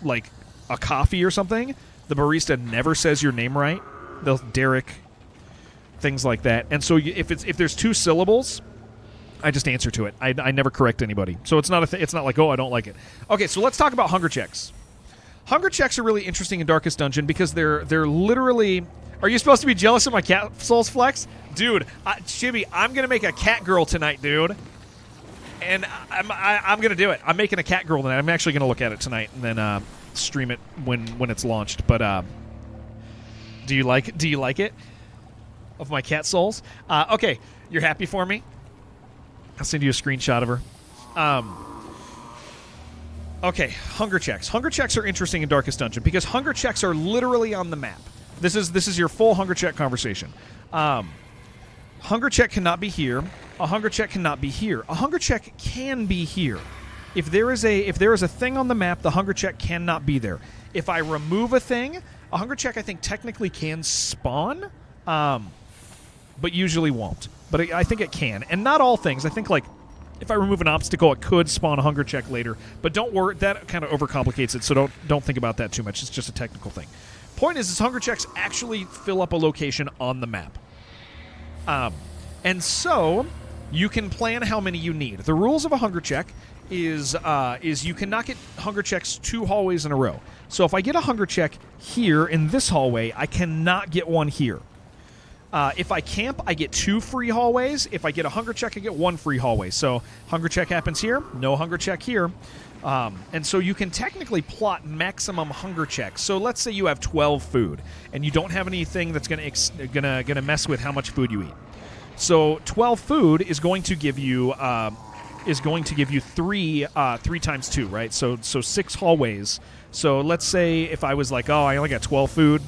like a coffee or something, the barista never says your name right. They'll Derek, things like that. And so if there's 2 syllables, I just answer to it. I never correct anybody. So it's not it's not like, oh, I don't like it. Okay, so let's talk about hunger checks. Hunger checks are really interesting in Darkest Dungeon because they're literally... Are you supposed to be jealous of my cat souls flex? Dude, Chibi, I'm going to make a cat girl tonight, dude. And I'm going to do it. I'm making a cat girl tonight. I'm actually going to look at it tonight and then stream it when it's launched. But do you like it? Of my cat souls? Okay, you're happy for me? I'll send you a screenshot of her. Okay, hunger checks. Hunger checks are interesting in Darkest Dungeon because hunger checks are literally on the map. This is your full hunger check conversation. Hunger check cannot be here. A hunger check cannot be here. A hunger check can be here. If there is a thing on the map, the hunger check cannot be there. If I remove a thing, a hunger check I think technically can spawn, but usually won't. But I think it can, and not all things. I think like if I remove an obstacle, it could spawn a hunger check later. But don't worry, that kind of overcomplicates it. So don't think about that too much. It's just a technical thing. Point is hunger checks actually fill up a location on the map, and so you can plan how many you need. The rules of a hunger check is you cannot get hunger checks 2 hallways in a row. So if I get a hunger check here in this hallway, I cannot get one here. If I camp, I get 2 free hallways. If I get a hunger check, I get 1 free hallway. So hunger check happens here, no hunger check here. And so you can technically plot maximum hunger checks. So let's say you have 12 food, and you don't have anything that's gonna mess with how much food you eat. So 12 food is going to give you 3 times 2, right? So 6 hallways. So let's say if I was like, oh, I only got 12 food.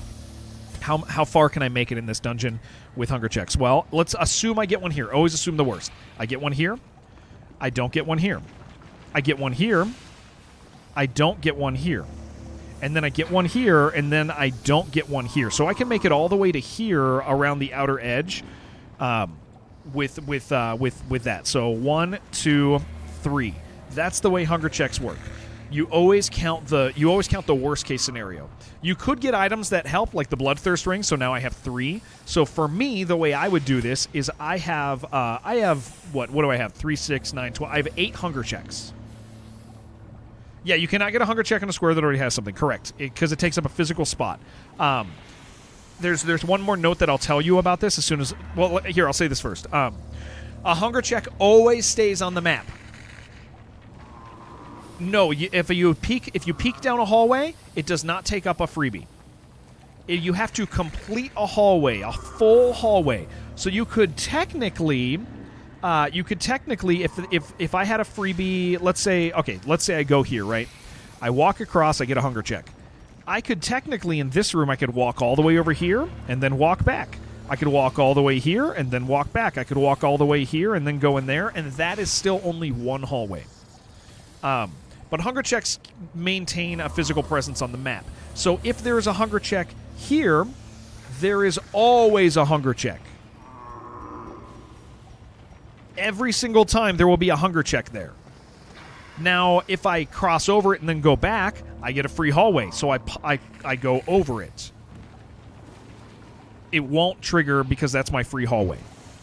How far can I make it in this dungeon with hunger checks? Well, let's assume I get one here. Always assume the worst. I get one here. I don't get one here. I get one here. I don't get one here. And then I get one here, and then I don't get one here. So I can make it all the way to here around the outer edge with that. So 1, 2, 3. That's the way hunger checks work. You always count the worst case scenario. You could get items that help, like the bloodthirst ring. So now I have 3. So for me, the way I would do this is I have what do I have? 3, 6, 9, 12. I have 8 hunger checks. Yeah, you cannot get a hunger check on a square that already has something. Correct, because it takes up a physical spot. There's one more note that I'll tell you about this as soon as. Well, here I'll say this first. A hunger check always stays on the map. No, if you peek down a hallway, it does not take up a freebie. You have to complete a hallway, a full hallway. So you could technically, if I had a freebie, let's say I go here, right? I walk across, I get a hunger check. I could technically, in this room, I could walk all the way over here and then walk back. I could walk all the way here and then walk back. I could walk all the way here and then go in there, and that is still only one hallway. But hunger checks maintain a physical presence on the map. So if there is a hunger check here, there is always a hunger check. Every single time there will be a hunger check there. Now, if I cross over it and then go back, I get a free hallway. So I go over it. It won't trigger because that's my free hallway.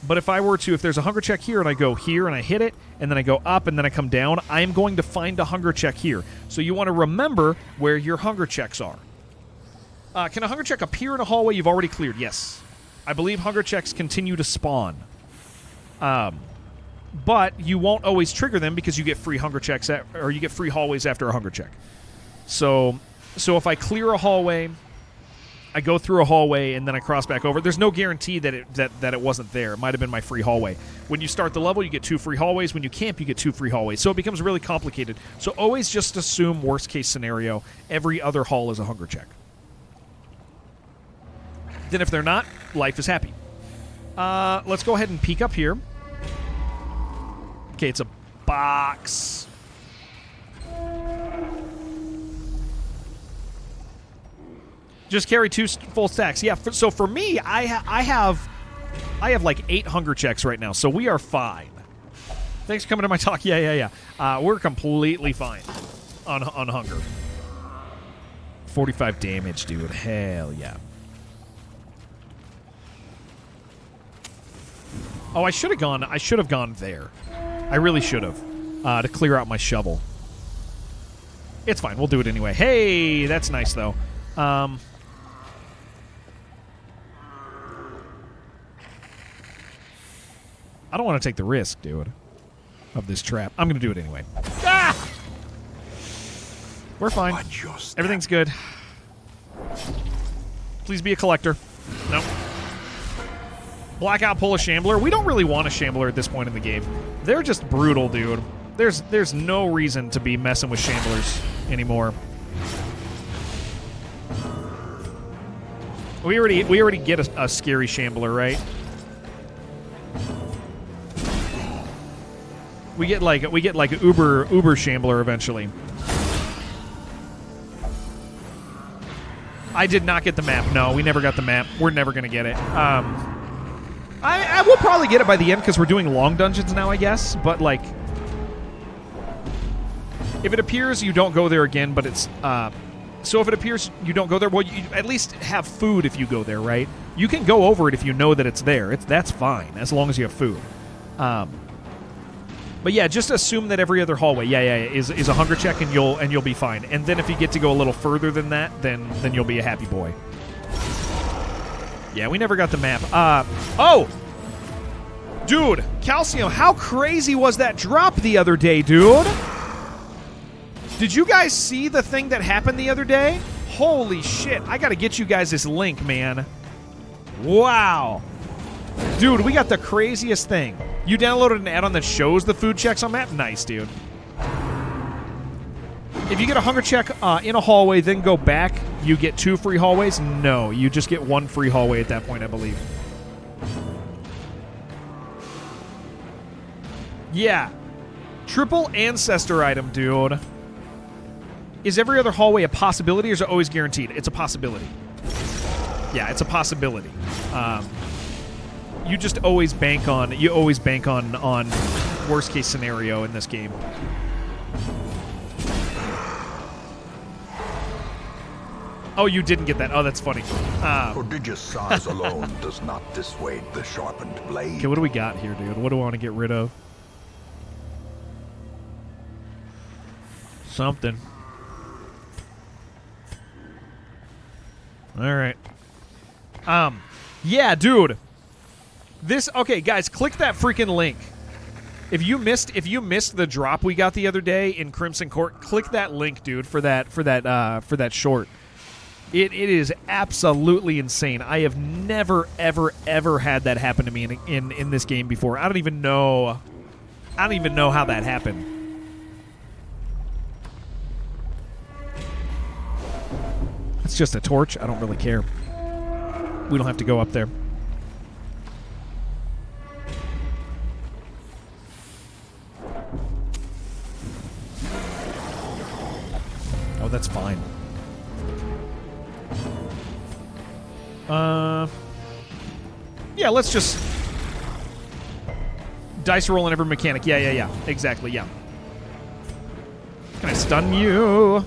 But if there's a hunger check here and I go here and I hit it, and then I go up and then I come down, I'm going to find a hunger check here. So you want to remember where your hunger checks are. Can a hunger check appear in a hallway you've already cleared? Yes. I believe hunger checks continue to spawn. But you won't always trigger them because you get free hunger checks, or you get free hallways after a hunger check. So if I clear a hallway, I go through a hallway and then I cross back over. There's no guarantee that it wasn't there. It might have been my free hallway. When you start the level, you get 2 free hallways. When you camp, you get 2 free hallways. So it becomes really complicated. So always just assume worst case scenario. Every other hall is a hunger check. Then if they're not, life is happy. Let's go ahead and peek up here. Okay, it's a box. Just carry 2 full stacks. Yeah, so for me, I have like 8 hunger checks right now, so we are fine. Thanks for coming to my talk. Yeah. We're completely fine on hunger. 45 damage, dude. Hell yeah. Oh, I should have gone there. I really should have to clear out my shovel. It's fine. We'll do it anyway. Hey, that's nice though. I don't want to take the risk, dude, of this trap. I'm going to do it anyway. Ah! We're fine. Everything's good. Please be a collector. Nope. Blackout pull a shambler. We don't really want a shambler at this point in the game. They're just brutal, dude. There's no reason to be messing with shamblers anymore. We already get a scary shambler, right? We get like Uber Shambler eventually. I did not get the map. No, we never got the map. We're never gonna get it. I will probably get it by the end because we're doing long dungeons now, I guess. But like, if it appears, you don't go there again. But it's so if it appears you don't go there, well, you at least have food if you go there, right? You can go over it if you know that it's there. That's fine as long as you have food. But yeah, just assume that every other hallway, is a hunger check, and you'll be fine. And then if you get to go a little further than that, then you'll be a happy boy. Yeah, we never got the map. Oh, dude, Calcium, how crazy was that drop the other day, dude? Did you guys see the thing that happened the other day? Holy shit! I gotta get you guys this link, man. Wow, dude, we got the craziest thing. You downloaded an add-on that shows the food checks on map? Nice, dude. If you get a hunger check in a hallway, then go back, you get 2 free hallways? No, you just get 1 free hallway at that point, I believe. Yeah. Triple Ancestor item, dude. Is every other hallway a possibility, or is it always guaranteed? It's a possibility. Yeah, it's a possibility. You just always bank on worst case scenario in this game. Oh, you didn't get that. Oh, that's funny. Prodigious size alone does not dissuade the sharpened blade. Okay, what do we got here, dude? What do I want to get rid of? Something. All right. Yeah, dude. This, okay, guys, click that freaking link. If you missed the drop we got the other day in Crimson Court, click that link, dude, for that short. It is absolutely insane. I have never ever had that happen to me in this game before. I don't even know how that happened. It's just a torch. I don't really care. We don't have to go up there. Oh, that's fine. Yeah, let's just dice roll in every mechanic. Yeah. Exactly, yeah. Can I stun you?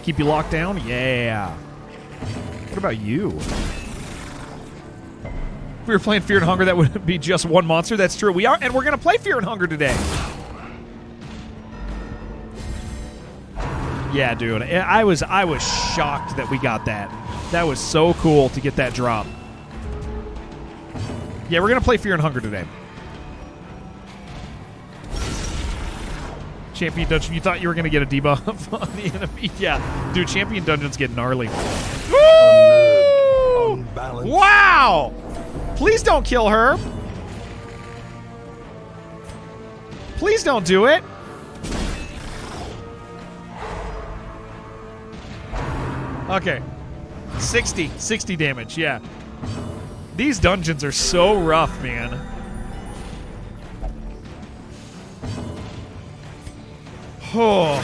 Keep you locked down? Yeah. What about you? If we were playing Fear and Hunger, that would be just one monster. That's true. We are, and we're going to play Fear and Hunger today. Yeah, dude. I was shocked that we got that. That was so cool to get that drop. Yeah, we're going to play Fear and Hunger today. Champion Dungeon. You thought you were going to get a debuff on the enemy? Yeah. Dude, Champion Dungeons get gnarly. Woo! Wow! Please don't kill her. Please don't do it. Okay. 60 damage, yeah. These dungeons are so rough, man. Oh.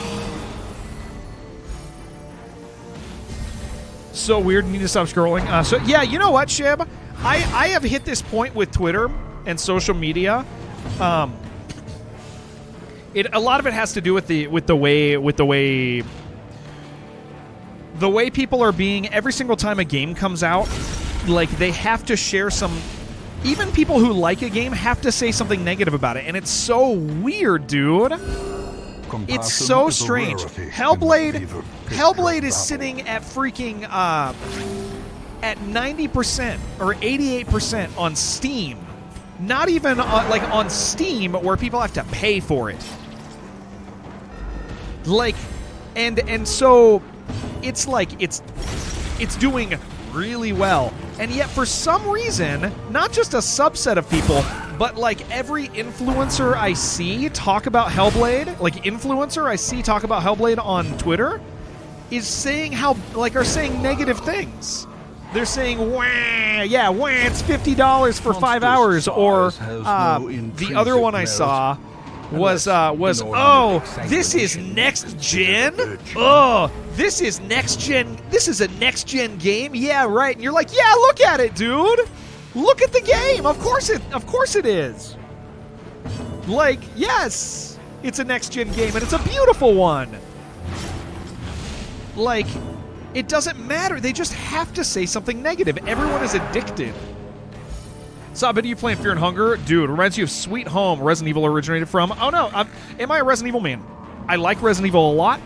So weird, need to stop scrolling. So yeah, you know what, Shib? I have hit this point with Twitter and social media. A lot of it has to do with the way people are being every single time a game comes out. Like, they have to share some. Even people who like a game have to say something negative about it, and it's so weird, dude. It's so strange. Hellblade is sitting at freaking at 90% or 88% on Steam. Not even like on Steam where people have to pay for it. Like, and so it's like it's doing really well. And yet for some reason, not just a subset of people, but like every influencer I see talk about Hellblade, talk about Hellblade on Twitter, is saying are saying negative things. They're saying, wah, it's $50 for 5 hours, or the other one I saw was this is next gen. This is next gen. This is a next gen game. Yeah, right. And you're like, yeah, look at it, dude. Look at the game. Of course it is. Like, yes, it's a next gen game and it's a beautiful one. Like, it doesn't matter. They just have to say something negative. Everyone is addicted. So, but are you playing Fear and Hunger? Dude, reminds you of Sweet Home, Resident Evil originated from. Oh, no. Am I a Resident Evil man? I like Resident Evil a lot.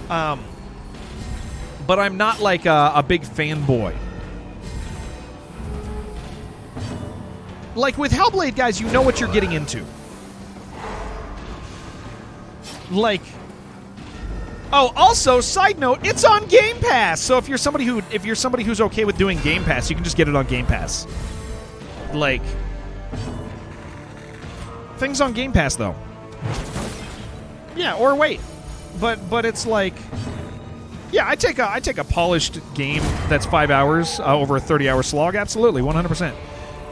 But I'm not like a big fanboy. Like with Hellblade, guys, you know what you're getting into. Like... Oh, also, side note, it's on Game Pass. So if you're somebody who's okay with doing Game Pass, you can just get it on Game Pass. Like, things on Game Pass though. Yeah, or wait, but it's like, yeah, I take a polished game that's 5 hours over a 30-hour slog. Absolutely, 100%.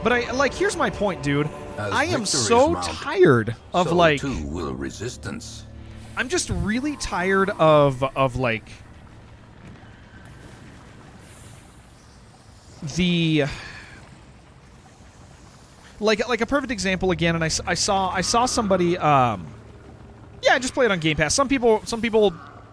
But I like. Here's my point, dude. I am so tired of like. So too will resistance. I'm just really tired of like the. Like a perfect example again, and I saw somebody. Yeah, I just play it on Game Pass. Some people,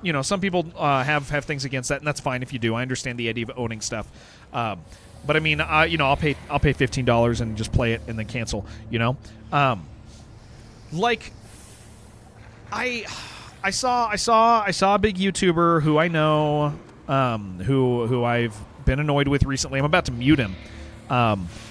you know, have things against that, and that's fine if you do. I understand the idea of owning stuff, but I mean, you know, I'll pay $15 and just play it and then cancel. You know, like I saw a big YouTuber who I know, who I've been annoyed with recently. I'm about to mute him.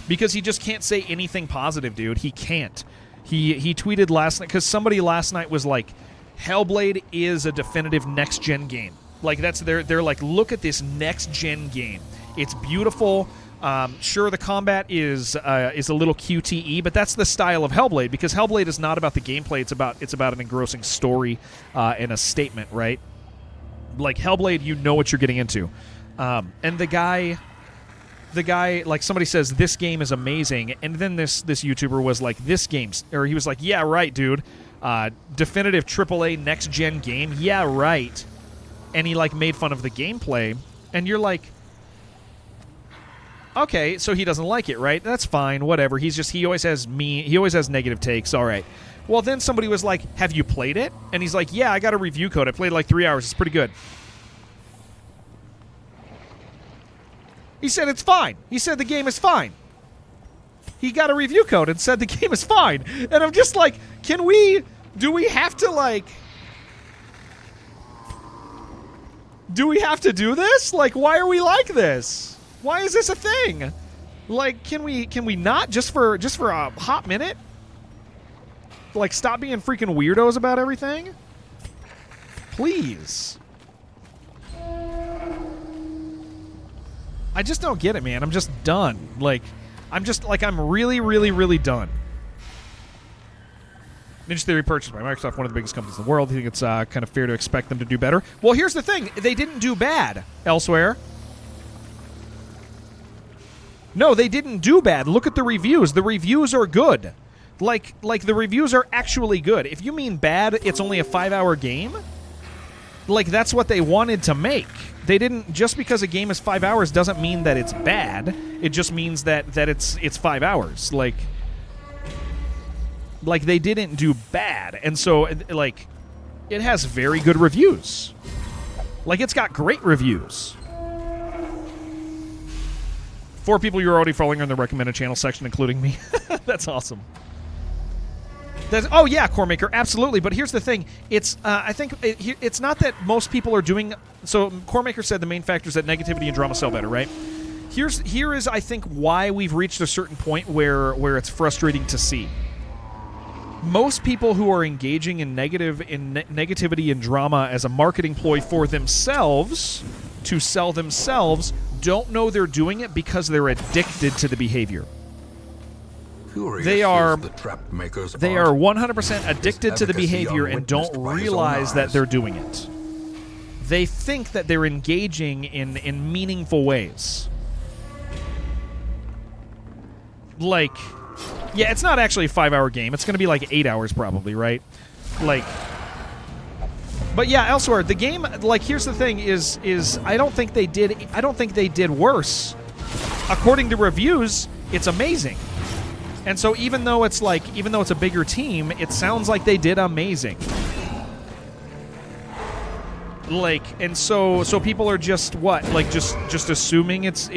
Because he just can't say anything positive, dude. He can't. He tweeted last night, because somebody last night was like, Hellblade is a definitive next-gen game. Like, they're like, look at this next-gen game. It's beautiful. Sure, the combat is a little QTE, but that's the style of Hellblade, because Hellblade is not about the gameplay. It's about an engrossing story and a statement, right? Like, Hellblade, you know what you're getting into. And the guy, like, somebody says, this game is amazing, and then this YouTuber was like, he was like, yeah, right, dude. Definitive AAA next-gen game, yeah, right. And he, like, made fun of the gameplay, and you're like, okay, so he doesn't like it, right? That's fine, whatever. He always has negative takes, all right. Well, then somebody was like, have you played it? And he's like, yeah, I got a review code. I played like 3 hours. It's pretty good. He said it's fine. He said the game is fine. He got a review code and said the game is fine. And I'm just like, do we have to do this? Like, why are we like this? Why is this a thing? Like, can we not just for a hot minute? Like, stop being freaking weirdos about everything? Please. I just don't get it, man. I'm just done. Like, I'm really, really, really done. Ninja Theory purchased by Microsoft, one of the biggest companies in the world. I think it's kind of fair to expect them to do better. Well, here's the thing. They didn't do bad elsewhere. No, they didn't do bad. Look at the reviews. The reviews are good. Like the reviews are actually good. If you mean bad, it's only a 5-hour game. Like, that's what they wanted to make. They didn't, just because a game is 5 hours doesn't mean that it's bad. It just means that it's 5 hours. Like they didn't do bad. And so, like, it has very good reviews. Like, it's got great reviews. 4 people you're already following on the recommended channel section, including me. That's awesome. Oh yeah, Core Maker, absolutely. But here's the thing: it's I think it's not that most people are doing. So Core Maker said the main factor is that negativity and drama sell better, right? Here is I think why we've reached a certain point where it's frustrating to see. Most people who are engaging in negativity and drama as a marketing ploy for themselves to sell themselves don't know they're doing it because they're addicted to the behavior. They are 100% addicted to the behavior and don't realize that they're doing it. They think that they're engaging in meaningful ways. Like, Yeah, it's not actually a 5-hour game. It's going to be like 8 hours probably, right? Like, but yeah, elsewhere the game. Like, here's the thing: is I don't think they did worse. According to reviews, it's amazing. And so even though it's a bigger team, it sounds like they did amazing. Like, and so people are just what? Like, just assuming it's.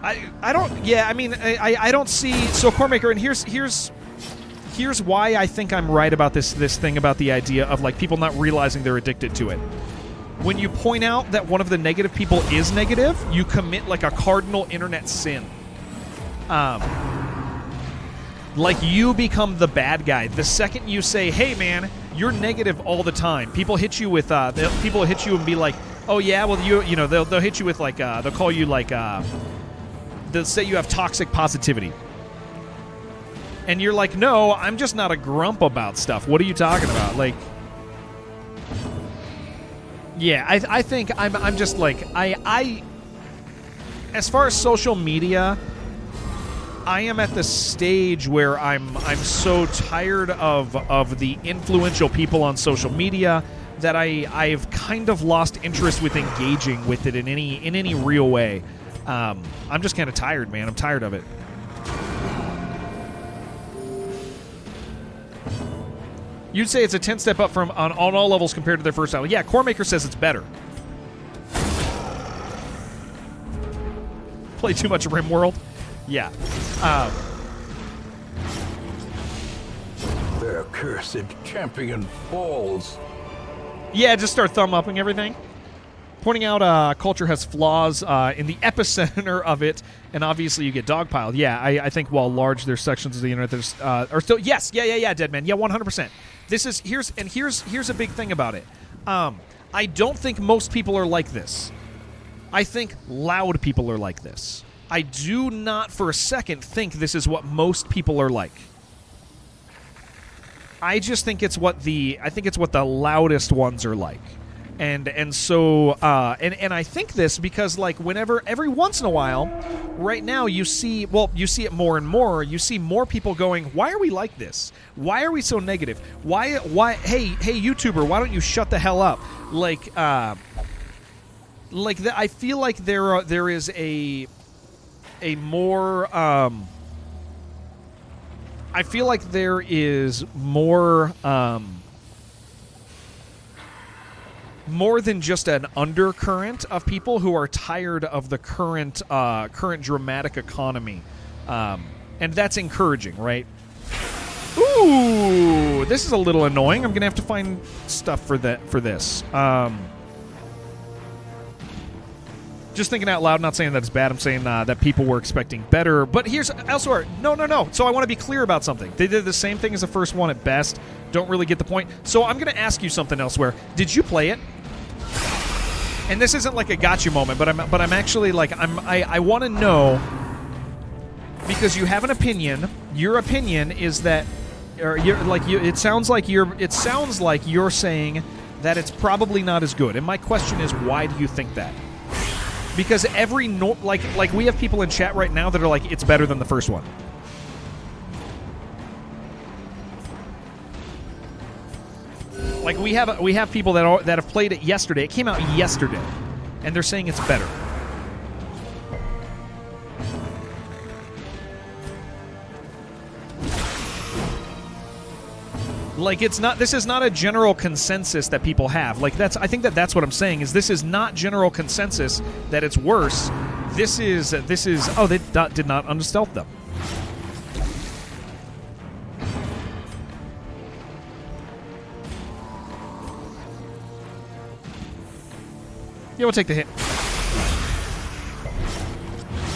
I don't. Yeah, I mean, I don't see. So Coremaker, and here's why I think I'm right about this thing about the idea of like people not realizing they're addicted to it. When you point out that one of the negative people is negative, you commit like a cardinal internet sin. Like, you become the bad guy the second you say, "Hey, man, you're negative all the time." People hit you with people hit you and be like, "Oh yeah, well you know they'll hit you with like they'll call you like they'll say you have toxic positivity." And you're like, "No, I'm just not a grump about stuff. What are you talking about?" Like, yeah, I think I'm just like I as far as social media, I am at the stage where I'm so tired of the influential people on social media that I've kind of lost interest with engaging with it in any real way. I'm just kind of tired, man. I'm tired of it. You'd say it's a 10 step up from on all levels compared to their first album. Yeah, Coremaker says it's better. Play too much RimWorld? Yeah. Their cursed champion falls. Yeah, just start thumb-upping everything. Pointing out culture has flaws in the epicenter of it, and obviously you get dogpiled. Yeah, I think while large, there's sections of the internet that are still... Yes, yeah, Deadman. Yeah, 100%. Here's a big thing about it. I don't think most people are like this. I think loud people are like this. I do not for a second think this is what most people are like. I just think it's what the loudest ones are like. And so I think this because like whenever every once in a while, right now you see it more and more. You see more people going, "Why are we like this? Why are we so negative? Why hey YouTuber, why don't you shut the hell up?" I feel like there is a more I feel like there is more more than just an undercurrent of people who are tired of the current dramatic economy, and that's encouraging, right? Ooh, this is a little annoying. I'm gonna have to find stuff for this. Just thinking out loud, not saying that it's bad. I'm saying that people were expecting better. But here's elsewhere. No. So I want to be clear about something. They did the same thing as the first one at best. Don't really get the point. So I'm going to ask you something elsewhere. Did you play it? And this isn't like a gotcha moment, but I'm actually like I want to know because you have an opinion. Your opinion is that, or you're like you. It sounds like you're saying that it's probably not as good. And my question is, why do you think that? Because like we have people in chat right now that are like, it's better than the first one. Like we have people that have played it yesterday. It came out yesterday, and they're saying it's better. Like it's not. This is not a general consensus that people have. Like I think that's what I'm saying. Is this is not general consensus that it's worse. This is. Oh, they did not unstealth them. Yeah, we'll take the hit.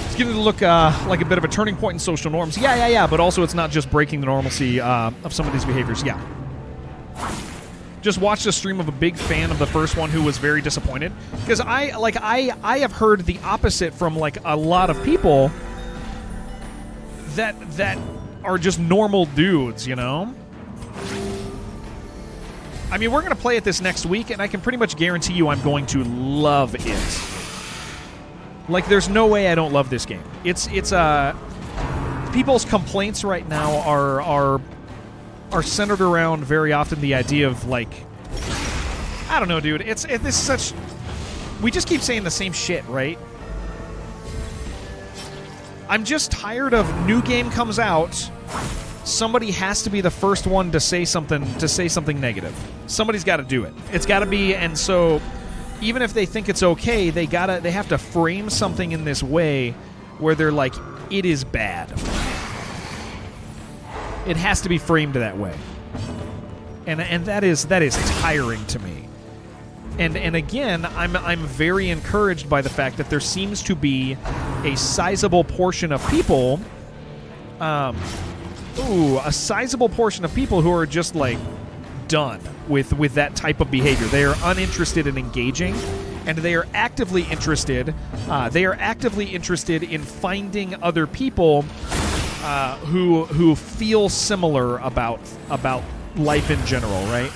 It's getting to look like a bit of a turning point in social norms. Yeah. But also, it's not just breaking the normalcy of some of these behaviors. Yeah. Just watched a stream of a big fan of the first one who was very disappointed because I have heard the opposite from like a lot of people that are just normal dudes, you know. I mean, we're going to play it this next week, and I can pretty much guarantee you I'm going to love it. Like, there's no way I don't love this game. It's people's complaints right now are centered around very often the idea of like, I don't know, dude. This is such. We just keep saying the same shit, right? I'm just tired of new game comes out. Somebody has to be the first one to say something negative. Somebody's got to do it. It's got to be, and so even if they think it's okay, they have to frame something in this way where they're like, it is bad. It has to be framed that way. And that is tiring to me. And again, I'm very encouraged by the fact that there seems to be a sizable portion of people a sizable portion of people who are just like done with that type of behavior. They are uninterested in engaging, and they are actively interested. They are actively interested in finding other people who feel similar about life in general, right?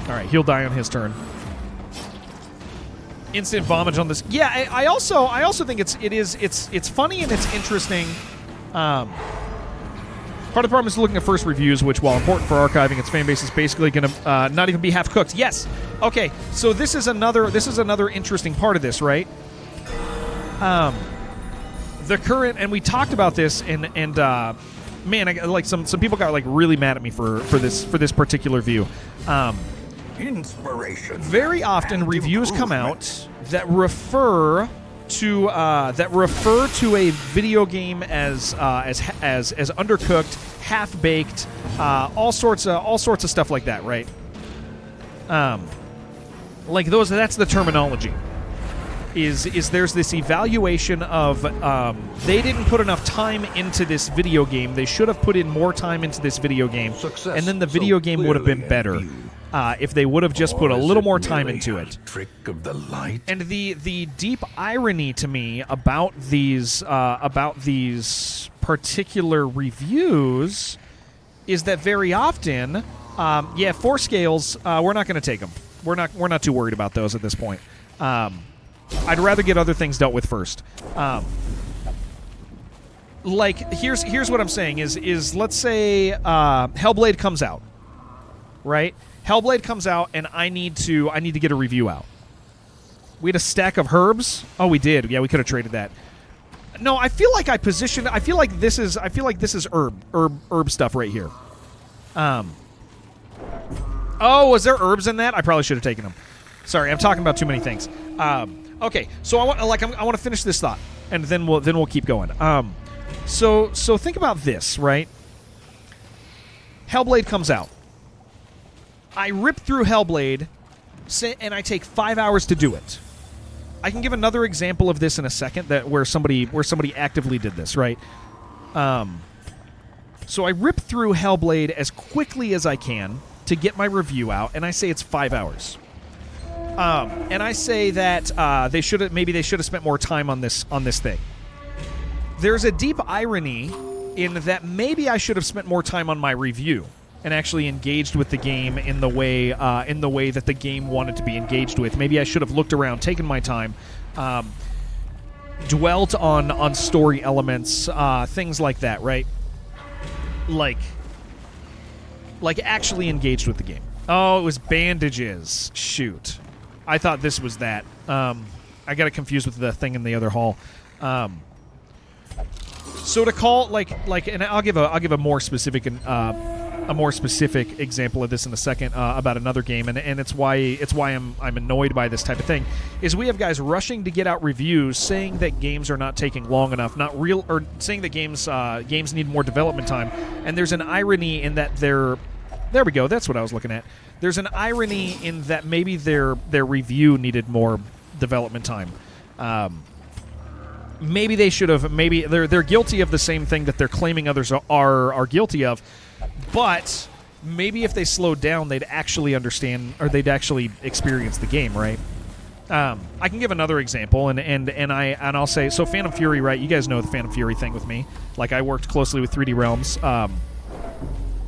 All right, he'll die on his turn. Instant vomit on this. Yeah, I also think it's funny and it's interesting. Part of the problem is looking at first reviews, which, while important for archiving, its fan base is basically going to not even be half cooked. Yes. Okay. So this is another interesting part of this, right? The current, and we talked about this, and man, like some people got like really mad at me for this particular view. Inspiration. Very often, reviews come out that refer to a video game as undercooked, half baked, all sorts of stuff like that, right? Like those. That's the terminology. Is there's this evaluation of they didn't put enough time into this video game. They should have put in more time into this video game, Success and then the video game would have been better. If they would have just put a little more time into it. Trick of the light. And the deep irony to me about these particular reviews is that very often, 4 scales, we're not going to take them. We're not too worried about those at this point. I'd rather get other things dealt with first. Like here's what I'm saying is let's say Hellblade comes out, right? Hellblade comes out, and I need to get a review out. We had a stack of herbs. Oh, we did. Yeah, we could have traded that. No, I feel like I feel like this is herb stuff right here. Oh, was there herbs in that? I probably should have taken them. Sorry, I'm talking about too many things. Okay, so I want to finish this thought, and then we'll keep going. So think about this, right? Hellblade comes out. I rip through Hellblade, and I take 5 hours to do it. I can give another example of this in a second, where somebody actively did this, right? So I rip through Hellblade as quickly as I can to get my review out, and I say it's 5 hours. And I say that they should have spent more time on this thing. There's a deep irony in that maybe I should have spent more time on my review and actually engaged with the game in the way that the game wanted to be engaged with. Maybe I should have looked around, taken my time, dwelt on story elements, things like that, right? Like actually engaged with the game. Oh, it was bandages. Shoot. I thought this was that. I got it confused with the thing in the other hall. So to call and I'll give a more specific example of this in a second about another game, and it's why I'm annoyed by this type of thing. Is we have guys rushing to get out reviews saying that games are not taking long enough, or saying that games need more development time, and there's an irony in that there we go. That's what I was looking at. There's an irony in that maybe their review needed more development time. Maybe they should have. Maybe they're guilty of the same thing that they're claiming others are guilty of. But maybe if they slowed down, they'd actually understand, or they'd actually experience the game, right? I can give another example, and I'll say, so Phantom Fury, right? You guys know the Phantom Fury thing with me. Like, I worked closely with 3D Realms.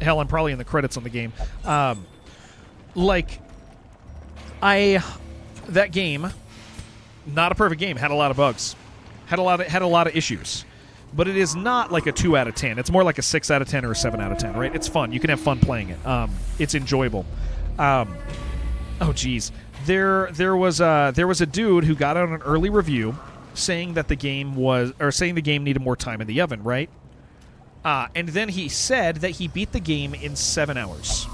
Hell, I'm probably in the credits on the game. that game, not a perfect game, had a lot of bugs, had a lot of issues, but it is not like a 2 out of 10. It's more like a 6 out of 10 or a 7 out of 10, right? It's fun. You can have fun playing it. It's enjoyable. Oh geez, there was a dude who got out an early review saying that the game needed more time in the oven, right? And then he said that he beat the game in 7 hours.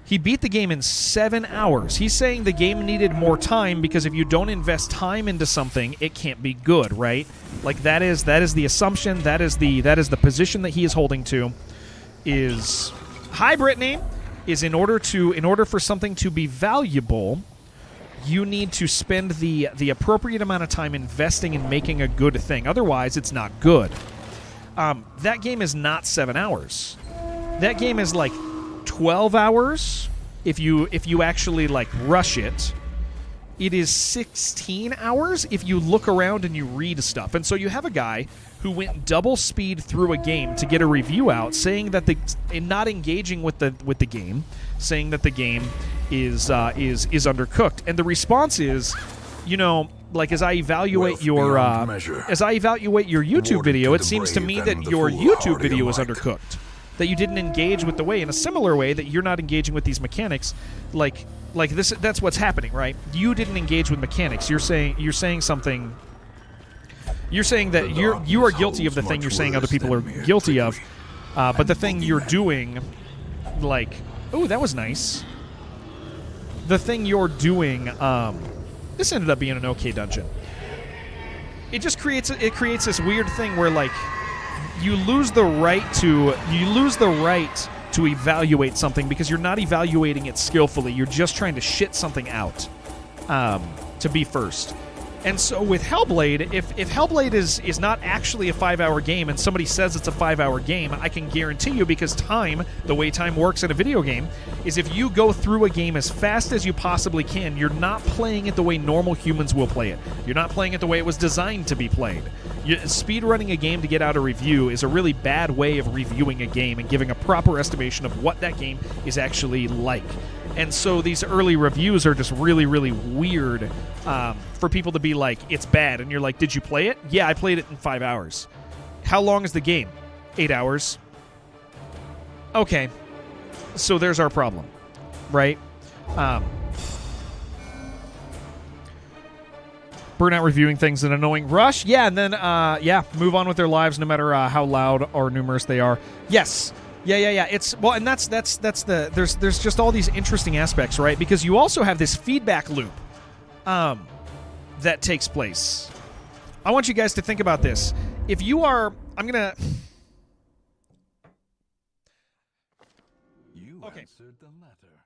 He beat the game in 7 hours. He's saying the game needed more time because if you don't invest time into something, it can't be good, right? Like that is the assumption. That is the position that he is holding to. Is hi Brittany. Is in order for something to be valuable, you need to spend the appropriate amount of time investing in making a good thing. Otherwise, it's not good. That game is not 7 hours. That game is like 12 hours if you actually like rush it. It is 16 hours if you look around and you read stuff. And so you have a guy who went double speed through a game to get a review out, saying that not engaging with the game, saying that the game is undercooked. And the response is, you know, like as I evaluate your YouTube video, it seems to me that your YouTube video is undercooked. That you didn't engage with the way in a similar way that you're not engaging with these mechanics, like this. That's what's happening, right? You didn't engage with mechanics. You're saying something. You're saying that you are guilty of the thing you're saying other people are guilty of, but the thing you're doing, like, oh, that was nice. The thing you're doing, this ended up being an okay dungeon. It just creates this weird thing where like. You lose the right to evaluate something because you're not evaluating it skillfully. You're just trying to shit something out to be first. And so with Hellblade, if Hellblade is not actually a 5-hour game and somebody says it's a 5-hour game, I can guarantee you, because the way time works in a video game, is if you go through a game as fast as you possibly can, you're not playing it the way normal humans will play it. You're not playing it the way it was designed to be played. Speedrunning a game to get out a review is a really bad way of reviewing a game and giving a proper estimation of what that game is actually like. And so these early reviews are just really, really weird for people to be like, it's bad. And you're like, did you play it? Yeah, I played it in 5 hours. How long is the game? 8 hours. Okay. So there's our problem, right? Burnout reviewing things in annoying rush. Yeah, and then, move on with their lives no matter how loud or numerous they are. Yes. Yeah. It's well, and that's the there's just all these interesting aspects, right? Because you also have this feedback loop that takes place. I want you guys to think about this. If you are, You answered the letter.